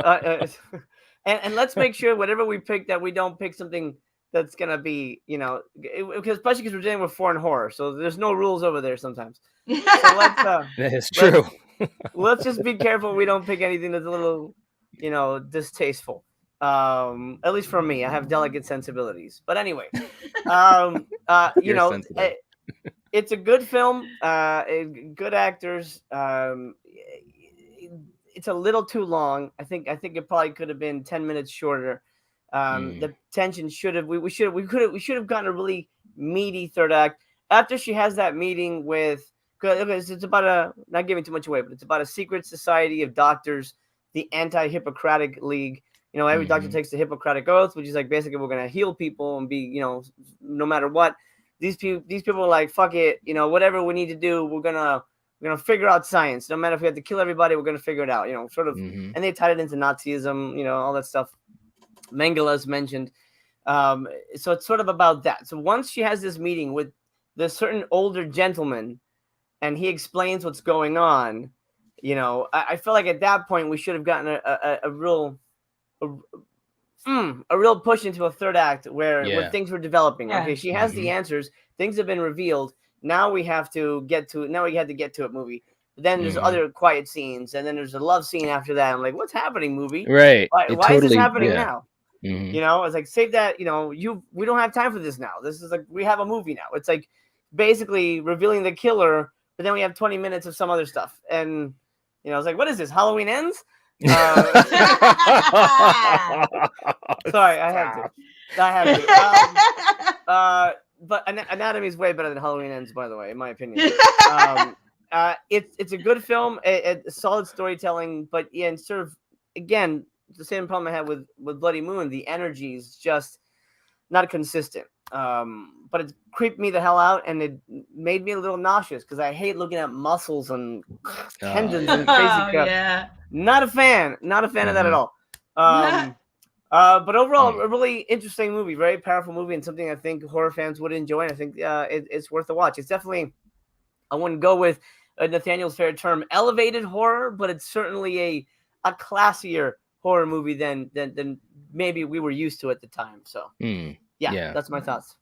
And let's make sure whatever we pick that we don't pick something that's gonna be, because especially because we're dealing with foreign horror, so there's no rules over there sometimes. So let's That is true. let's just be careful we don't pick anything that's a little, distasteful. At least for me, I have delicate sensibilities. But anyway, You're sensitive. it's a good film. Good actors. It's a little too long. I think it probably could have been 10 minutes shorter. The tension should have we should have gotten a really meaty third act after she has that meeting with. Because it's about not giving too much away, but it's about a secret society of doctors, the anti-Hippocratic League. Every doctor takes the Hippocratic oath, which is like basically we're gonna heal people and be, no matter what. These people are like, fuck it, whatever we need to do, we're gonna figure out science. No matter if we have to kill everybody, we're gonna figure it out. Sort of, and they tied it into Nazism, all that stuff. Mengele's mentioned. So it's sort of about that. So once she has this meeting with this certain older gentleman, and he explains what's going on, I feel like at that point we should have gotten a real push into a third act where things were developing. Yeah. Okay, she has the answers. Things have been revealed. Now we have to get to it, movie. But then there's other quiet scenes, and then there's a love scene after that. I'm like, what's happening, movie? Right. Why is this happening now? Mhm. It's like, save that. We don't have time for this now. This is like, we have a movie now. It's like basically revealing the killer, but then we have 20 minutes of some other stuff. And, I was like, what is this? Halloween Ends? Sorry, I had to. But Anatomy is way better than Halloween Ends, by the way, in my opinion. It's a good film, a solid storytelling, but and sort of, again, the same problem I had with Bloody Moon. The energy is just not consistent. But it creeped me the hell out, and it made me a little nauseous because I hate looking at muscles and tendons and crazy crap. Yeah. Not a fan of that at all. But overall, a really interesting movie, very powerful movie, and something I think horror fans would enjoy. And I think it's worth a watch. It's definitely, I wouldn't go with Nathaniel's favorite term, elevated horror, but it's certainly a classier horror movie than maybe we were used to at the time. So yeah, that's my thoughts.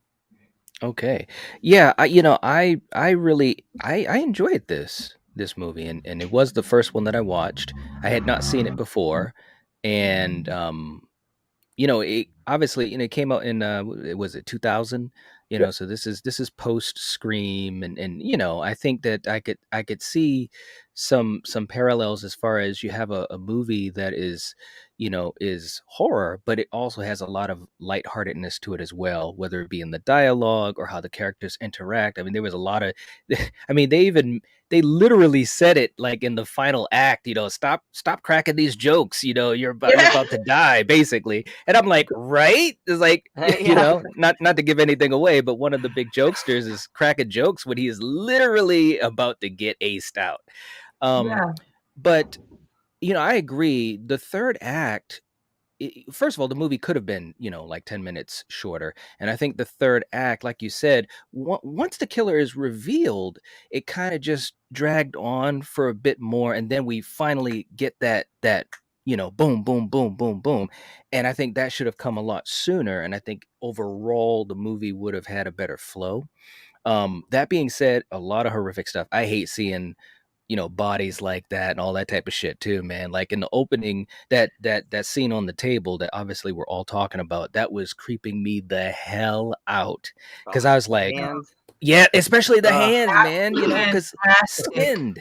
Okay. Yeah, I really enjoyed this movie, and it was the first one that I watched. I had not seen it before, and it obviously, it came out in was it 2000? Yep. So this is post Scream, and I think that I could see some parallels as far as you have a movie that is horror, but it also has a lot of lightheartedness to it as well, whether it be in the dialogue or how the characters interact. I mean, there was a lot of I mean, they literally said it like in the final act, stop cracking these jokes, you're about to die, basically. And I'm like, right? It's like, Yeah. not to give anything away, but one of the big jokesters is cracking jokes when he is literally about to get aced out. Um, Yeah. but I agree. The third act, first of all, the movie could have been, like 10 minutes shorter. And I think the third act, like you said, once the killer is revealed, it kind of just dragged on for a bit more. And then we finally get that, boom, boom, boom, boom, boom. And I think that should have come a lot sooner. And I think overall, the movie would have had a better flow. That being said, a lot of horrific stuff. I hate seeing bodies like that and all that type of shit too, man. Like in the opening, that scene on the table that obviously we're all talking about, that was creeping me the hell out. Because Oh, I was the like, hand. yeah, especially the Ugh. hands, That man, was because fantastic. skinned.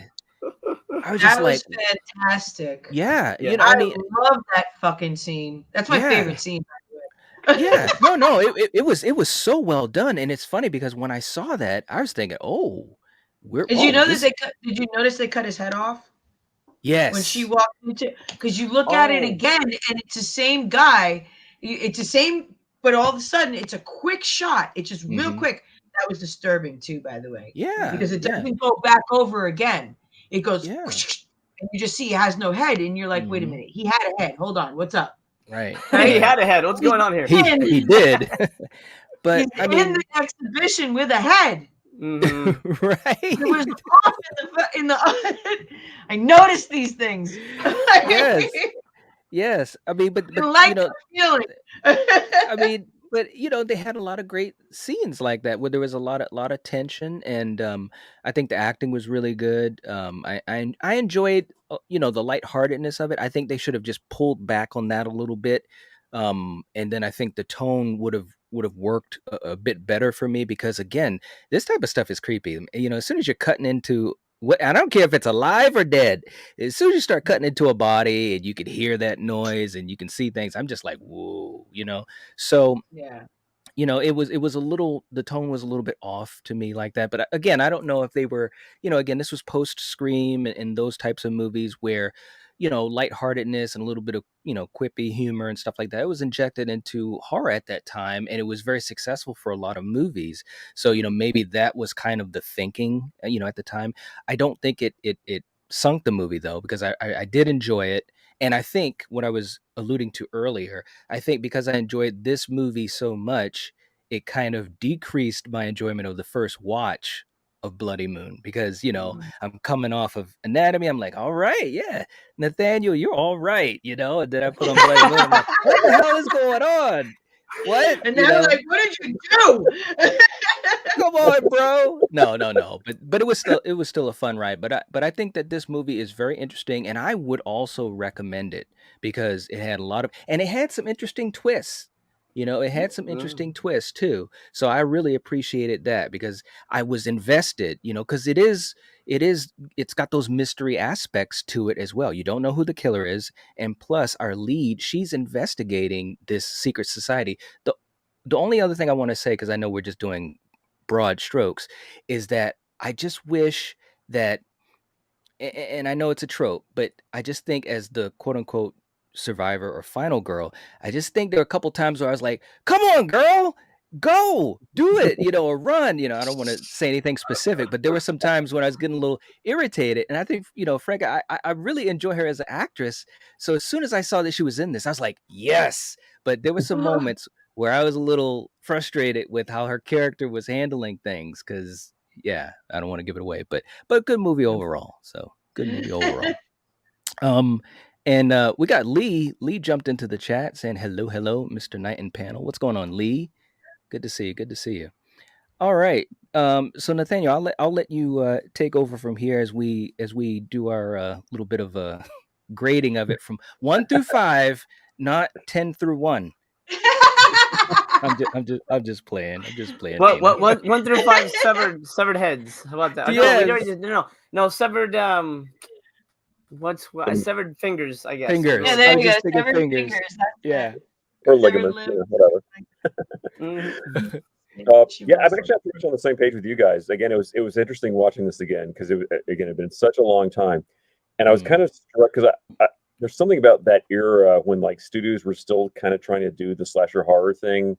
I was just That like, was fantastic. yeah, Yeah. I I mean, love that fucking scene. That's my yeah. favorite scene, by the way. Yeah, no, it was so well done, and it's funny because when I saw that, I was thinking, oh, Did you know that this, did you notice they cut his head off when she yes, walked into? Because you look at it Oh. again and it's the same guy. It's the same, but all of a sudden it's a quick shot. It's just real hmm, quick. That was disturbing too, by the way, yeah, because it yeah, doesn't go back over again. It goes yeah, and you just see he has no head, and you're like, wait a hmm, minute, he had a head. Hold on, what's up? right, He Right? right. had a head. What's He's going on here? He in, he did, but he's I in mean, the exhibition with a head. Hmm. There was right, off in the I noticed these things. yes, I yes. I mean, but like the feeling. I mean, but they had a lot of great scenes like that where there was a lot of tension, and I think the acting was really good. I enjoyed the lightheartedness of it. I think they should have just pulled back on that a little bit, and then I think the tone would have worked a bit better for me because again, this type of stuff is creepy. As soon as you're cutting into what, I don't care if it's alive or dead, as soon as you start cutting into a body and you can hear that noise and you can see things, I'm just like, whoa. So, Yeah. it was a little, the tone was a little bit off to me like that. But again, I don't know if they were, again, this was post Scream and those types of movies where, lightheartedness and a little bit of, quippy humor and stuff like that. It was injected into horror at that time, and it was very successful for a lot of movies. So, maybe that was kind of the thinking, at the time. I don't think it sunk the movie though, because I did enjoy it. And I think what I was alluding to earlier, I think because I enjoyed this movie so much, it kind of decreased my enjoyment of the first watch of Bloody Moon because, Mm. I'm coming off of Anatomy. I'm like, all right, yeah, Nathaniel, you're all right, and then I put on Bloody Moon. I'm like, what the hell is going on? What? And they're like, what did you do? Come on, bro. No, no, no. But it was still a fun ride. But I think that this movie is very interesting, and I would also recommend it because it had a lot of, and it had some interesting twists. It had some interesting twists too. So I really appreciated that because I was invested. Because it's got those mystery aspects to it as well. You don't know who the killer is, and plus our lead, she's investigating this secret society. The only other thing I want to say, because I know we're just doing broad strokes, is that I just wish that, and I know it's a trope, but I just think as the quote unquote survivor or final girl, I just think there are a couple times where I was like, come on, girl, go do it, or run. I don't want to say anything specific, but there were some times when I was getting a little irritated. And I think, Frank, I really enjoy her as an actress. So as soon as I saw that she was in this, I was like, yes. But there were some moments where I was a little frustrated with how her character was handling things because, yeah, I don't want to give it away, but good movie overall. So good movie overall. Um, and we got Lee. Lee jumped into the chat saying hello, hello, Mr. Knight and panel. What's going on, Lee? Good to see you. Good to see you. All right. So Nathaniel, I'll let you take over from here as we do our little bit of grading of it from 1 through 5, not 10 through 1. I'm just playing. I'm just playing, What Tina. 1 through 5 severed heads? How about that? No, we Yes. already did. No severed. Um, Severed fingers? I guess. Fingers. Yeah, I there was you go. just thinking Severed fingers. fingers. That's Yeah. or Severed ligaments, limbs. whatever. Mhm. Yeah, I'm actually pretty much on the same page with you guys. Again, it was interesting watching this again because it had been such a long time, and I was kind of struck because there's something about that era when like studios were still kind of trying to do the slasher horror thing,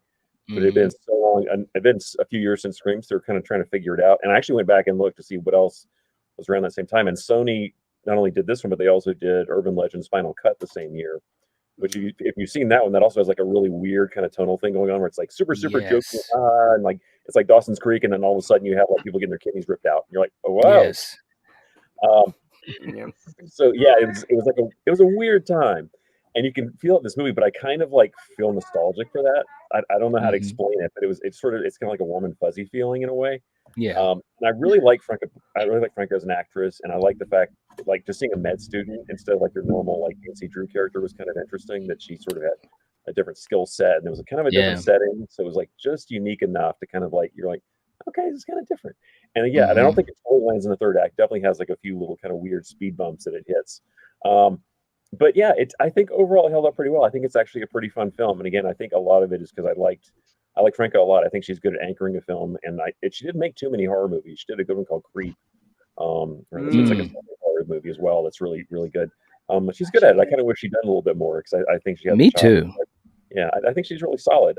but it had been so long, and it'd been a few years since Scream, so they're kind of trying to figure it out. And I actually went back and looked to see what else was around that same time. And Sony not only did this one, but they also did Urban Legends Final Cut the same year. Which, if you've seen that one, that also has like a really weird kind of tonal thing going on, where it's like super Yes. jokey, and like it's like Dawson's Creek, and then all of a sudden you have like people getting their kidneys ripped out. And you're like, oh wow. Yes. Yeah. So yeah, it was a weird time, and you can feel it in this movie. But I kind of like feel nostalgic for that. I don't know how to explain it, but it's kind of like a warm and fuzzy feeling in a way. Yeah. And I really like Franco. I really like Franco as an actress, and I like the fact like just seeing a med student instead of like your normal like Nancy Drew character was kind of interesting. That she sort of had a different skill set, and it was a kind of a different setting. So it was like just unique enough to kind of like you're like, okay, this is kind of different. And yeah, and I don't think it totally lands in the third act. Definitely has like a few little kind of weird speed bumps that it hits. But yeah, I think overall it held up pretty well. I think it's actually a pretty fun film. And again, I think a lot of it is because I like Franco a lot. I think she's good at anchoring a film, and she didn't make too many horror movies. She did a good one called Creep. It's like a horror movie as well. That's really really good. She's good at it. I kind of wish she'd done a little bit more because I think she has. Me too. Yeah, I think she's really solid.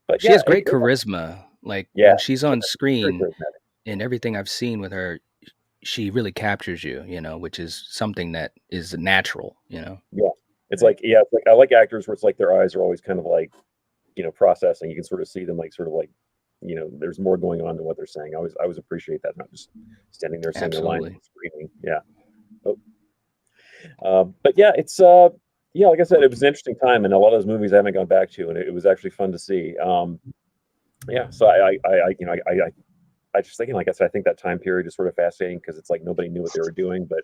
But she has great charisma. Like when she's on screen, and everything I've seen with her, she really captures you. Which is something that is natural. Yeah, it's like I like actors where it's like their eyes are always kind of like processing. You can sort of see them like sort of like there's more going on than what they're saying. I always appreciate that, not just standing there saying their line and screaming. Yeah. But yeah, it's like I said, it was an interesting time, and a lot of those movies I haven't gone back to, and it was actually fun to see. Yeah, so I just thinking, like I said, I think that time period is sort of fascinating because it's like nobody knew what they were doing, but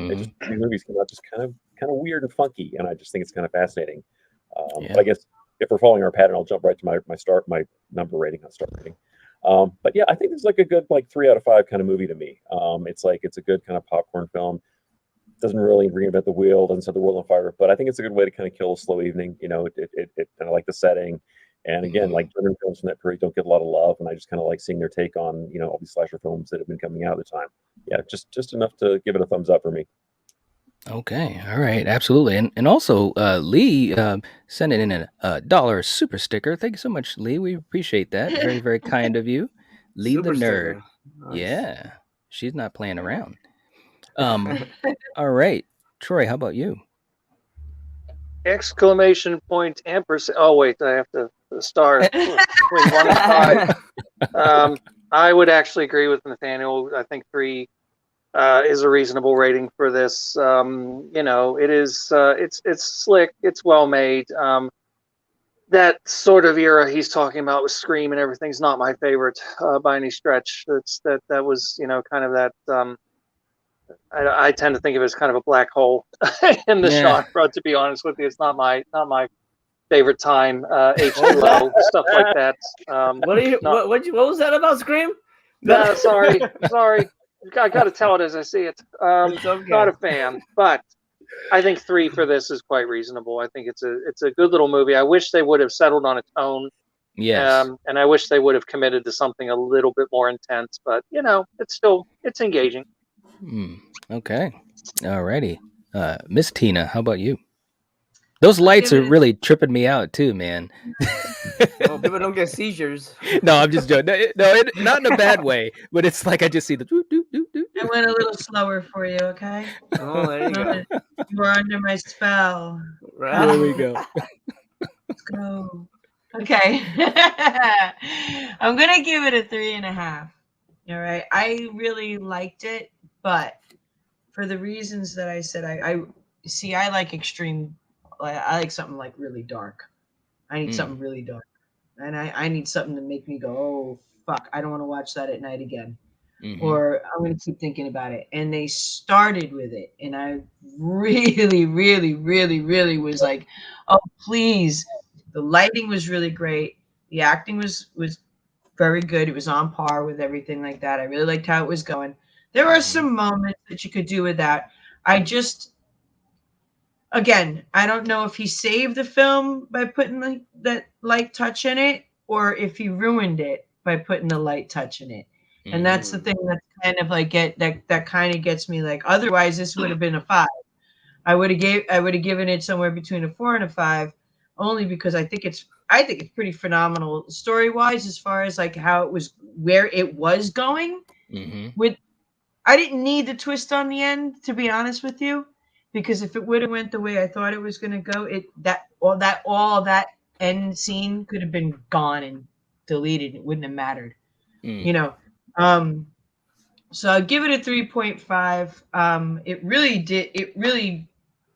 these movies come out just kind of weird and funky, and I just think it's kind of fascinating. But I guess if we're following our pattern, I'll jump right to my number rating, not start rating. But yeah, I think it's like a good like 3 out of 5 kind of movie to me. It's a good kind of popcorn film. Doesn't really reinvent the wheel, doesn't set the world on fire, but I think it's a good way to kind of kill a slow evening. It kind of like the setting. And again, like German films from that period don't get a lot of love, and I just kind of like seeing their take on all these slasher films that have been coming out at the time. Yeah, just enough to give it a thumbs up for me. Okay, all right, absolutely, and also Lee sent in a $1 super sticker. Thank you so much, Lee. We appreciate that. Very very kind of you. Lee the nerd. Nice. Yeah, she's not playing around. All right, Troy, how about you? Exclamation point ampersand. Oh wait, I have to star between 1 and 5. I would actually agree with Nathaniel. I think 3 is a reasonable rating for this. It is it's slick, it's well made. That sort of era he's talking about with Scream and everything's not my favorite by any stretch. That was kind of that. I tend to think of it as kind of a black hole in the genre. To be honest with you, it's not my favorite time. H2O stuff like that. What was that about Scream? No, sorry. I got to tell it as I see it. Okay. Not a fan, but I think 3 for this is quite reasonable. I think it's a good little movie. I wish they would have settled on its own. Yes. And I wish they would have committed to something a little bit more intense. But it's engaging. Okay. All righty. Miss Tina, how about you? Those lights are really tripping me out too, man. Well, people don't get seizures. No, I'm just joking. No, not in a bad way, but it's like I just see the doo, doo, doo, doo. I went a little slower for you, okay? Oh, there you go. You were under my spell. Right. There we go. Let's go. Okay. I'm going to give it a 3.5. All right. I really liked it, but for the reasons that I said, I like extreme. I like something like really dark. I need something really dark, and I need something to make me go, oh fuck, I don't want to watch that at night again, or I'm going to keep thinking about it. And they started with it, and I really, really, really, really was like, oh please, The lighting was really great. The acting was very good. It was on par with everything like that. I really liked how it was going. There are some moments that you could do with that. I just, again, I don't know if he saved the film by putting that light touch in it, or if he ruined it by putting the light touch in it. And that's the thing that's kind of like that kind of gets me, like, otherwise this would have been a 5. I would have given it somewhere between a 4 and a 5, only because I think it's pretty phenomenal story wise, as far as like how it was, where it was going. With, I didn't need the twist on the end, to be honest with you, because if it would have went the way I thought it was going to go, all that end scene could have been gone and deleted. It wouldn't have mattered, you know. So I'll give it a 3.5. It really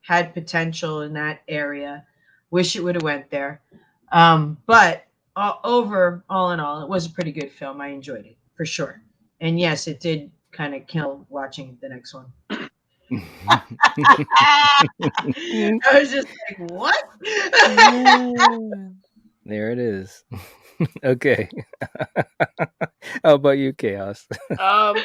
had potential in that area. Wish it would have went there. But all in all, it was a pretty good film. I enjoyed it for sure. And yes, it did kind of kill watching the next one. I was just like, what? There it is. Okay. How about you, Chaos?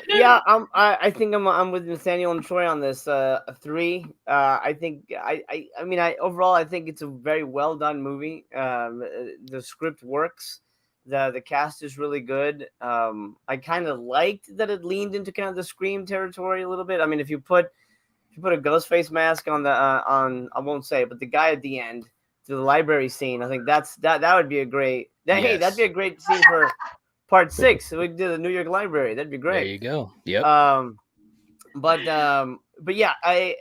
Yeah, I think I'm with Nathaniel and Troy on this. 3. I think I mean, overall I think it's a very well done movie. The script works. The cast is really good. I kind of liked that it leaned into kind of the Scream territory a little bit. I mean, if you put a ghost face mask on I won't say it, but the guy at the end, to the library scene, I think that would be a great. Hey, that'd be a great scene for part 6. So we did the New York Library. That'd be great. There you go. Yep. But yeah, I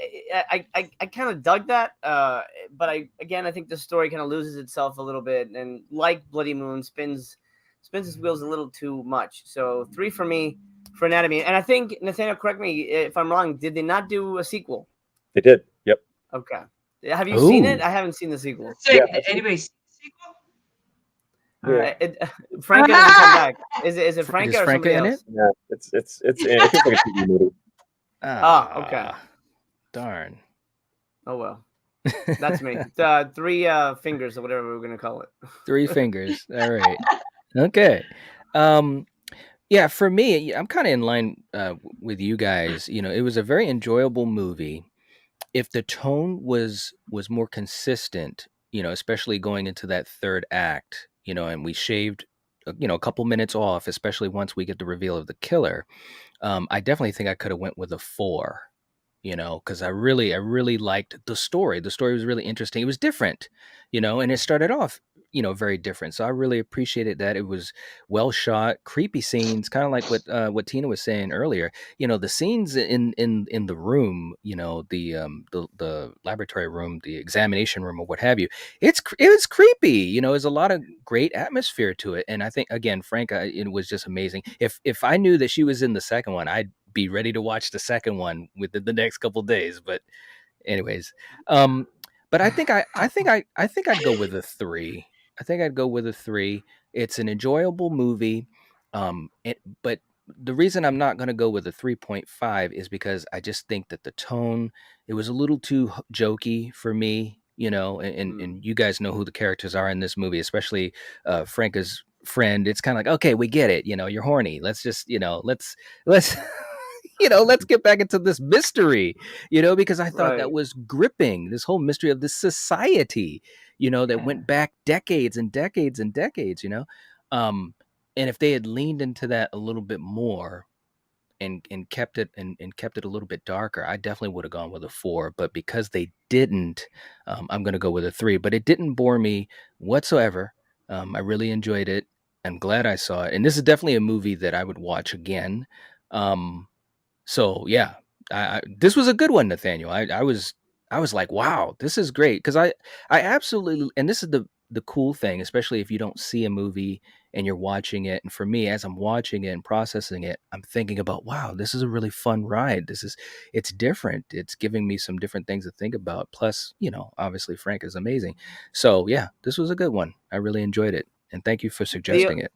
kind of dug that. But I think the story kind of loses itself a little bit, and like Bloody Moon, spins his wheels a little too much. So 3 for me for Anatomy. And I think, Nathaniel, correct me if I'm wrong, did they not do a sequel? They did. Yep. Okay. Have you seen it? I haven't seen the sequel. Did anybody see the sequel? Franco doesn't come back. Is it Franco or somebody else? Yeah, it's like a TV movie. Okay. Darn. Oh well. That's me. 3 fingers or whatever we're gonna call it. 3 fingers. All right. Okay. Yeah, for me, I'm kind of in line with you guys. You know, it was a very enjoyable movie. If the tone was more consistent, you know, especially going into that third act, you know, and we shaved, you know, a couple minutes off, especially once we get the reveal of the killer, I definitely think I could have went with a 4, you know, because I really liked the story. The story was really interesting. It was different, you know, and it started off, you know, very different. So I really appreciated that. It was well shot, creepy scenes, kind of like what Tina was saying earlier. You know, the scenes in the room, you know, the laboratory room, the examination room, or what have you. It was creepy. You know, there's a lot of great atmosphere to it, and I think again, Frank, it was just amazing. If I knew that she was in the second one, I'd be ready to watch the second one within the next couple days. But anyways, but I think I'd go with a 3. I think I'd go with a 3. It's an enjoyable movie. But the reason I'm not going to go with a 3.5 is because I just think that the tone, it was a little too jokey for me, you know, and you guys know who the characters are in this movie, especially Franca's friend. It's kind of like, okay, we get it. You know, you're horny. Let's just, you know, let's you know, let's get back into this mystery, you know, because I thought that was gripping, this whole mystery of this society, you know, that went back decades and decades and decades, you know. And if they had leaned into that a little bit more and kept it a little bit darker, I definitely would have gone with a 4. But because they didn't, I'm going to go with a 3. But it didn't bore me whatsoever. I really enjoyed it. I'm glad I saw it. And this is definitely a movie that I would watch again. So yeah, this was a good one, Nathaniel. I was like, wow, this is great, because I absolutely, and this is the cool thing, especially if you don't see a movie and you're watching it. And for me, as I'm watching it and processing it, I'm thinking about, wow, this is a really fun ride. It's different. It's giving me some different things to think about. Plus, you know, obviously Frank is amazing. So yeah, this was a good one. I really enjoyed it, and thank you for suggesting it.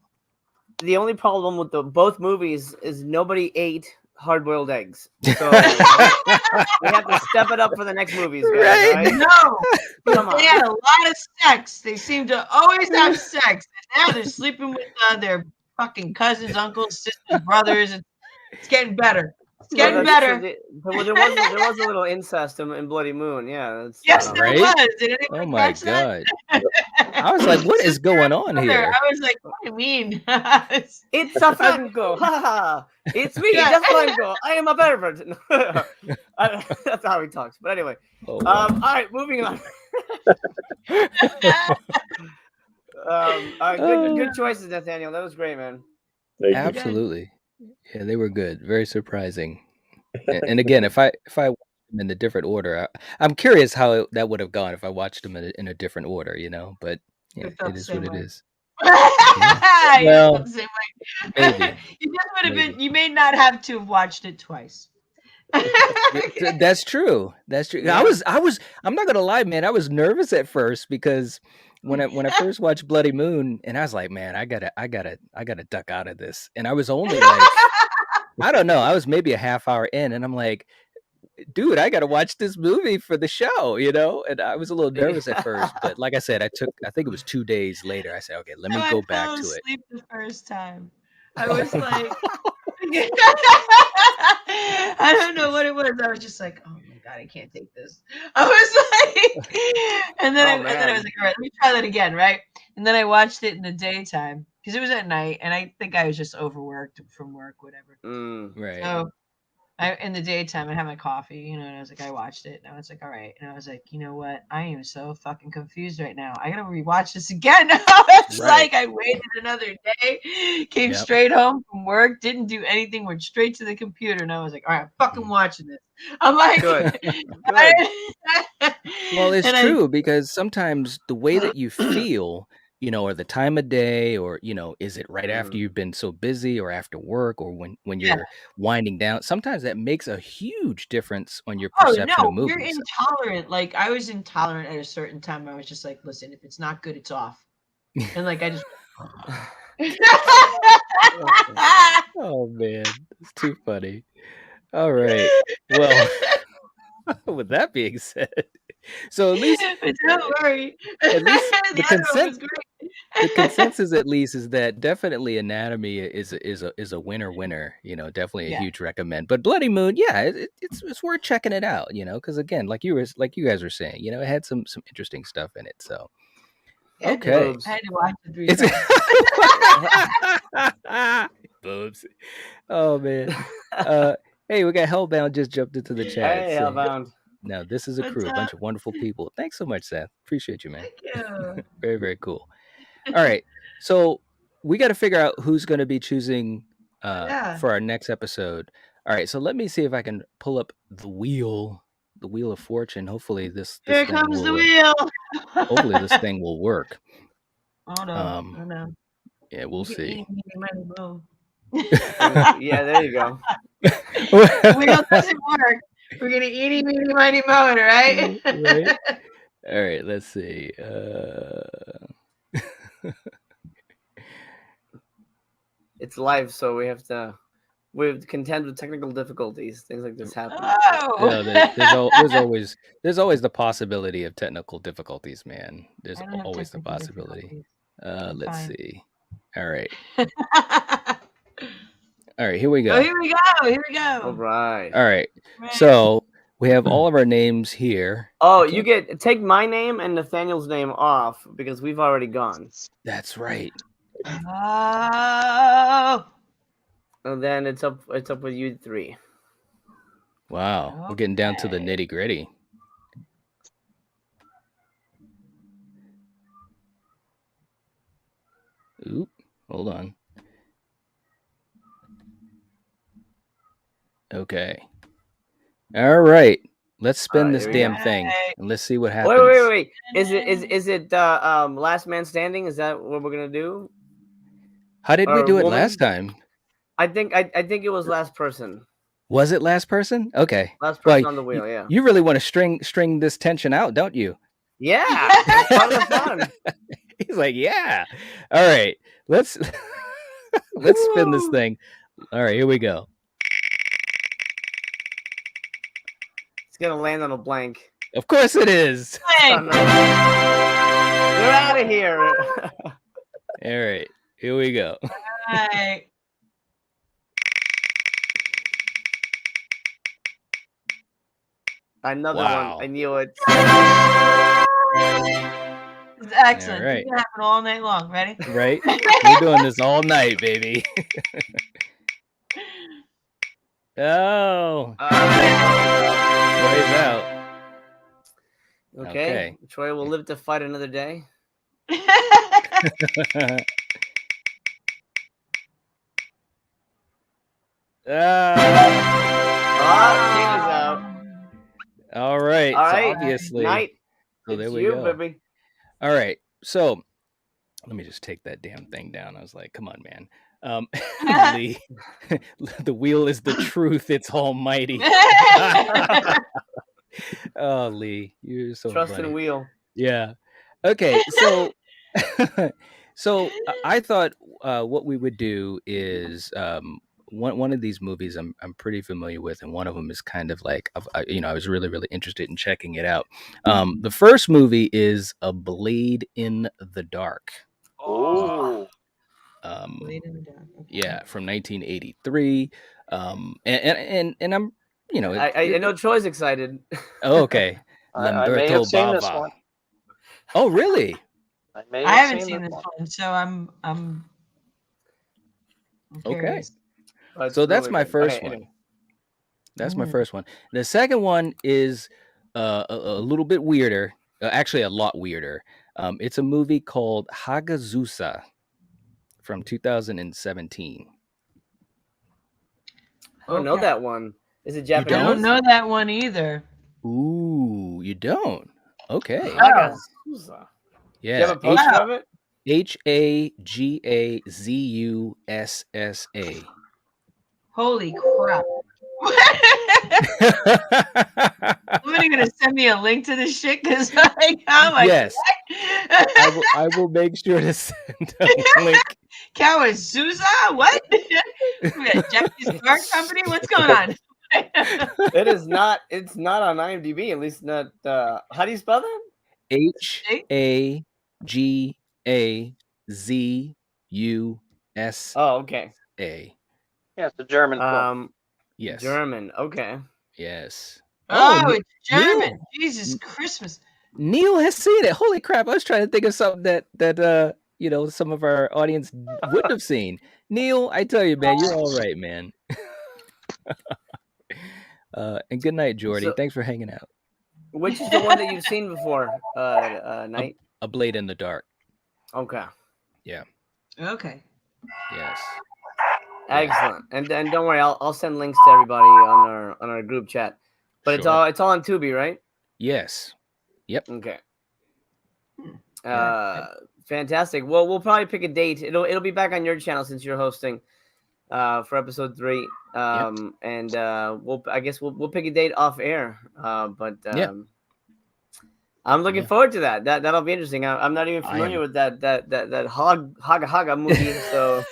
The only problem with both movies is nobody ate hard-boiled eggs. So We have to step it up for the next movies, guys. Right. All right? No, Come on. they had a lot of sex. They seem to always have sex. And now they're sleeping with their fucking cousins, uncles, sisters, brothers. It's getting better. It's getting that's better. true. Well, there was a little incest in Bloody Moon. Yeah. That's, Yes, there Right? was. Did anyone Oh my catch that? God. I was like, what is going on here? I was like, what do you mean? It's a Franco. Ha ha. It's me, Yeah. just Franco. I am a pervert. That's how he talks. But anyway. Oh, wow. All right, moving on. Good choices, Nathaniel. That was great, man. Thank you. Absolutely. Yeah, they were good. Very surprising. And again, if I watched them in a different order, I'm curious how that would have gone if I watched them in a different order, but yeah, It felt it the is same what it way. is. Yeah, Well, the same way. maybe. You just would have Maybe. been. You may not have to have watched it twice. That's true. That's true. Yeah. I'm not gonna lie, man. I was nervous at first because when I first watched Bloody Moon, and I was like, man, I gotta duck out of this. And I was only like, I don't know, I was maybe a half hour in, and I'm like, dude, I gotta watch this movie for the show, And I was a little nervous at first, but like I said, I think it was 2 days later. I said, okay, let me go back I fell to it. asleep the first time. I was like, I don't know what it was. I was just like, oh my God, I can't take this. I was like, and then I was like, all right, let me try that again, right? And then I watched it in the daytime because it was at night, and I think I was just overworked from work, whatever. Right. So in the daytime, I had my coffee, and I was like, I watched it, and I was like, all right, and I was like, you know what? I am so fucking confused right now. I gotta rewatch this again. It's Right. like I waited another day, came Yep. straight home from work, didn't do anything, went straight to the computer, and I was like, all right, I'm fucking watching this. I'm like, Good. Well, it's and true because sometimes the way that you feel, or the time of day, or is it right after you've been so busy, or after work, or when you're winding down? Sometimes that makes a huge difference on your perception of no, you're movies. intolerant. Like I was intolerant at a certain time. I was just like, listen, if it's not good, it's off. And like I just Oh man, it's too funny. All right. Well, with that being said, so at least But don't worry. at least The the other one consent was great. the consensus at least is that definitely Anatomy is a winner, definitely a Yeah. huge recommend. But Bloody Moon, yeah, it's worth checking it out, because again, like you guys were saying, it had some interesting stuff in it. So Yeah, okay. I had to watch it 3 It's times. boobs. Oh man. Hey, we got Hellbound just jumped into the chat. Hey, Hellbound. Now this is a crew, a bunch of wonderful people. Thanks so much, Seth. Appreciate you, man. Thank you. Very, very cool. All right. So we got to figure out who's going to be choosing for our next episode. All right. So let me see if I can pull up the wheel of fortune. Hopefully this Here thing comes the will, wheel. hopefully this thing will work. Oh no. Oh no. Yeah, we'll see. Yeah, there you go. The wheel doesn't work. We're gonna eeny, meeny, miny, moe, right? Right. All right, let's see. It's live, so we have to contend with technical difficulties. Things like this happen. Oh. There's always the possibility of technical difficulties, man. There's I don't have always the technical possibility. difficulties. Let's fine. see. All right. All right, here we go. Oh, here we go. Here we All go. right. All right. So we have all of our names here. Oh, you take my name and Nathaniel's name off because we've already gone. That's right. Oh. And then it's up with you three. Wow. We're getting down to the nitty-gritty. Oop. Hold on. Okay. All right. Let's spin this damn thing and let's see what happens. Wait. Is it last man standing? Is that what we're gonna do? How did we do it last time? I think it was last person. Was it last person? Okay. Last person on the wheel, yeah. You really want to string this tension out, don't you? Yeah. That's part of the fun. He's like, yeah. All right. Let's spin this thing. All right, here we go. It's gonna land on a blank. Of course it is. Oh, no. You're out of here. All right, here we go. Right. Another Wow. one. I knew it. It's excellent. All right. It's gonna happen all night long. Ready? Right? We're doing this all night, baby. Oh, Troy's out. Okay. Troy will live to fight another day. King is out. All right. All So right. obviously, Night. so there It's we you, go. baby. All right. So let me just take that damn thing down. I was like, come on, man. Lee, the wheel is the truth. It's almighty. Oh, Lee, you're so Trust funny. and wheel. Yeah. Okay. So, so I thought what we would do is one of these movies I'm pretty familiar with, and one of them is kind of like I was really interested in checking it out. The first movie is A Blade in the Dark. Oh. Blade in the Dark. Okay. Yeah, from 1983. And I'm I know Troy's excited. Oh, okay. I may have Lamberto seen this Bava. one. Oh, really? I haven't seen this one, so I'm Okay. curious. So that's my good. first Okay, one. anyway. That's my first one. The second one is a little bit weirder. Actually, a lot weirder. It's a movie called Hagazusa from 2017. I don't know that one. Is it You I Japanese? don't know that one either. Ooh, you don't? Okay. Hagazusa. Do you Yeah. have a poster of it? Hagazussa. Holy crap. Somebody gonna send me a link to this shit because I'm like, Yes. what? I will make sure to send a link. Kawazusa? What? Japanese car company? What's going on? It is not. It's not on IMDb. At least not. How do you spell that? Hagazusa. Oh, okay. Yeah, it's a German film. Yes. German. Okay. Yes. Oh, it's German. Neil. Jesus Christmas. Neil has seen it. Holy crap. I was trying to think of something that some of our audience wouldn't have seen. Neil, I tell you, man, you're all right, man. And good night, Jordy. So- Thanks for hanging out. Which is the one that you've seen before? Night. A Blade in the Dark. Okay. Okay. Yes. Excellent. And don't worry, I'll send links to everybody on our group chat. But it's Sure. all on Tubi, right? Yes. Yep. Okay. Yeah. Fantastic. Well, we'll probably pick a date. It'll be back on your channel since you're hosting for episode 3. And we'll pick a date off air. I'm looking forward to that. That'll be interesting. I'm not even familiar with that Haga movie. So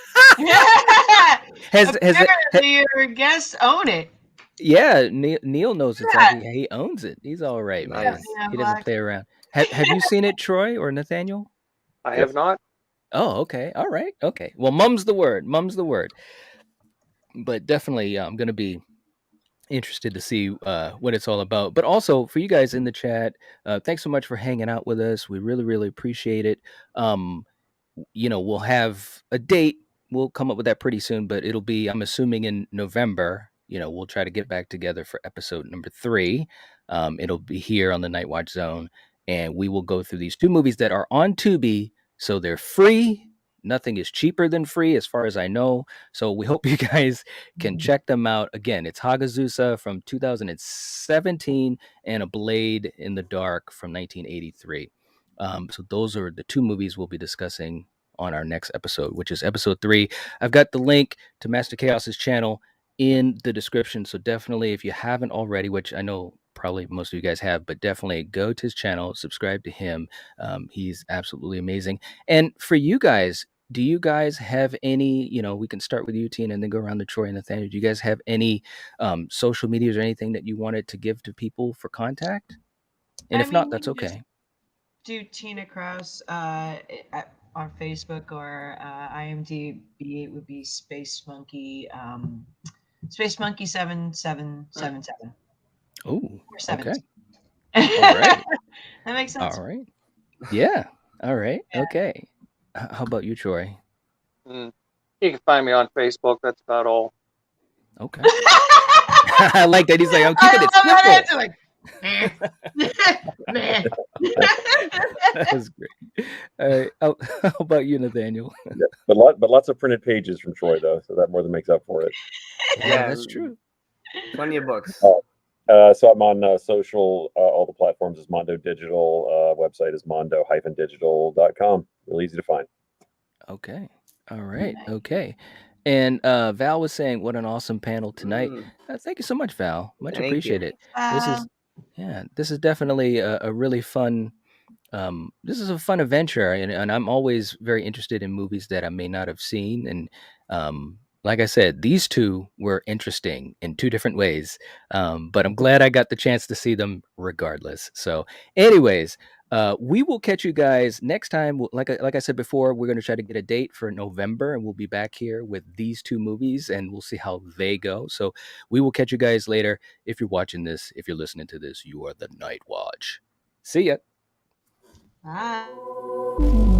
Apparently your guests own it. Yeah, Neil knows it. Yeah. He owns it. He's all right, man. Nice. He doesn't play around. Have you seen it, Troy or Nathaniel? I have not. Oh, okay. All right. Okay. Well, mum's the word. But definitely, I'm going to be interested to see what it's all about. But also for you guys in the chat, thanks so much for hanging out with us. We really appreciate it. We'll have a date. We'll come up with that pretty soon, but it'll be, I'm assuming, in November. We'll try to get back together for episode number 3. It'll be here on the Night Watch Zone, and we will go through these 2 movies that are on Tubi, so they're free. Nothing is cheaper than free, as far as I know. So we hope you guys can check them out. Again, it's Hagazusa from 2017 and A Blade in the Dark from 1983. So those are the 2 movies we'll be discussing on our next episode, which is episode 3. I've got the link to Master Chaos's channel in the description. So definitely, if you haven't already, which I know probably most of you guys have, but definitely go to his channel, subscribe to him. He's absolutely amazing. And for you guys, do you guys have any, we can start with you, Tina, and then go around to Troy and Nathaniel. Do you guys have any social medias or anything that you wanted to give to people for contact? And I if not, mean, that's you can just okay. do Tina Krause on Facebook, or IMDb. It would be Space Monkey 7777 Oh, or 7. okay. All right. That makes sense. All right. Yeah. All right. Okay. How about you, Troy? You can find me on Facebook. That's about all. Okay. I like that. He's like, I'm keeping it I love that simple. answer, meh. That was great. All right. How about you, Nathaniel? Yeah, but lots of printed pages from Troy though, so that more than makes up for it. Yeah, that's true. Plenty of books. So I'm on social, all the platforms is Mondo Digital. Website is mondo-digital.com. Really easy to find. Okay. All right. Okay. And Val was saying, what an awesome panel tonight. Thank you so much, Val. Much Thank appreciated. This is definitely a really fun. This is a fun adventure, and I'm always very interested in movies that I may not have seen. And like I said, these two were interesting in two different ways. But I'm glad I got the chance to see them regardless. So, anyways, we will catch you guys next time. Like I said before, we're going to try to get a date for November, and we'll be back here with these two movies, and we'll see how they go. So we will catch you guys later. If you're watching this, if you're listening to this, you are the Night Watch. See ya. Bye.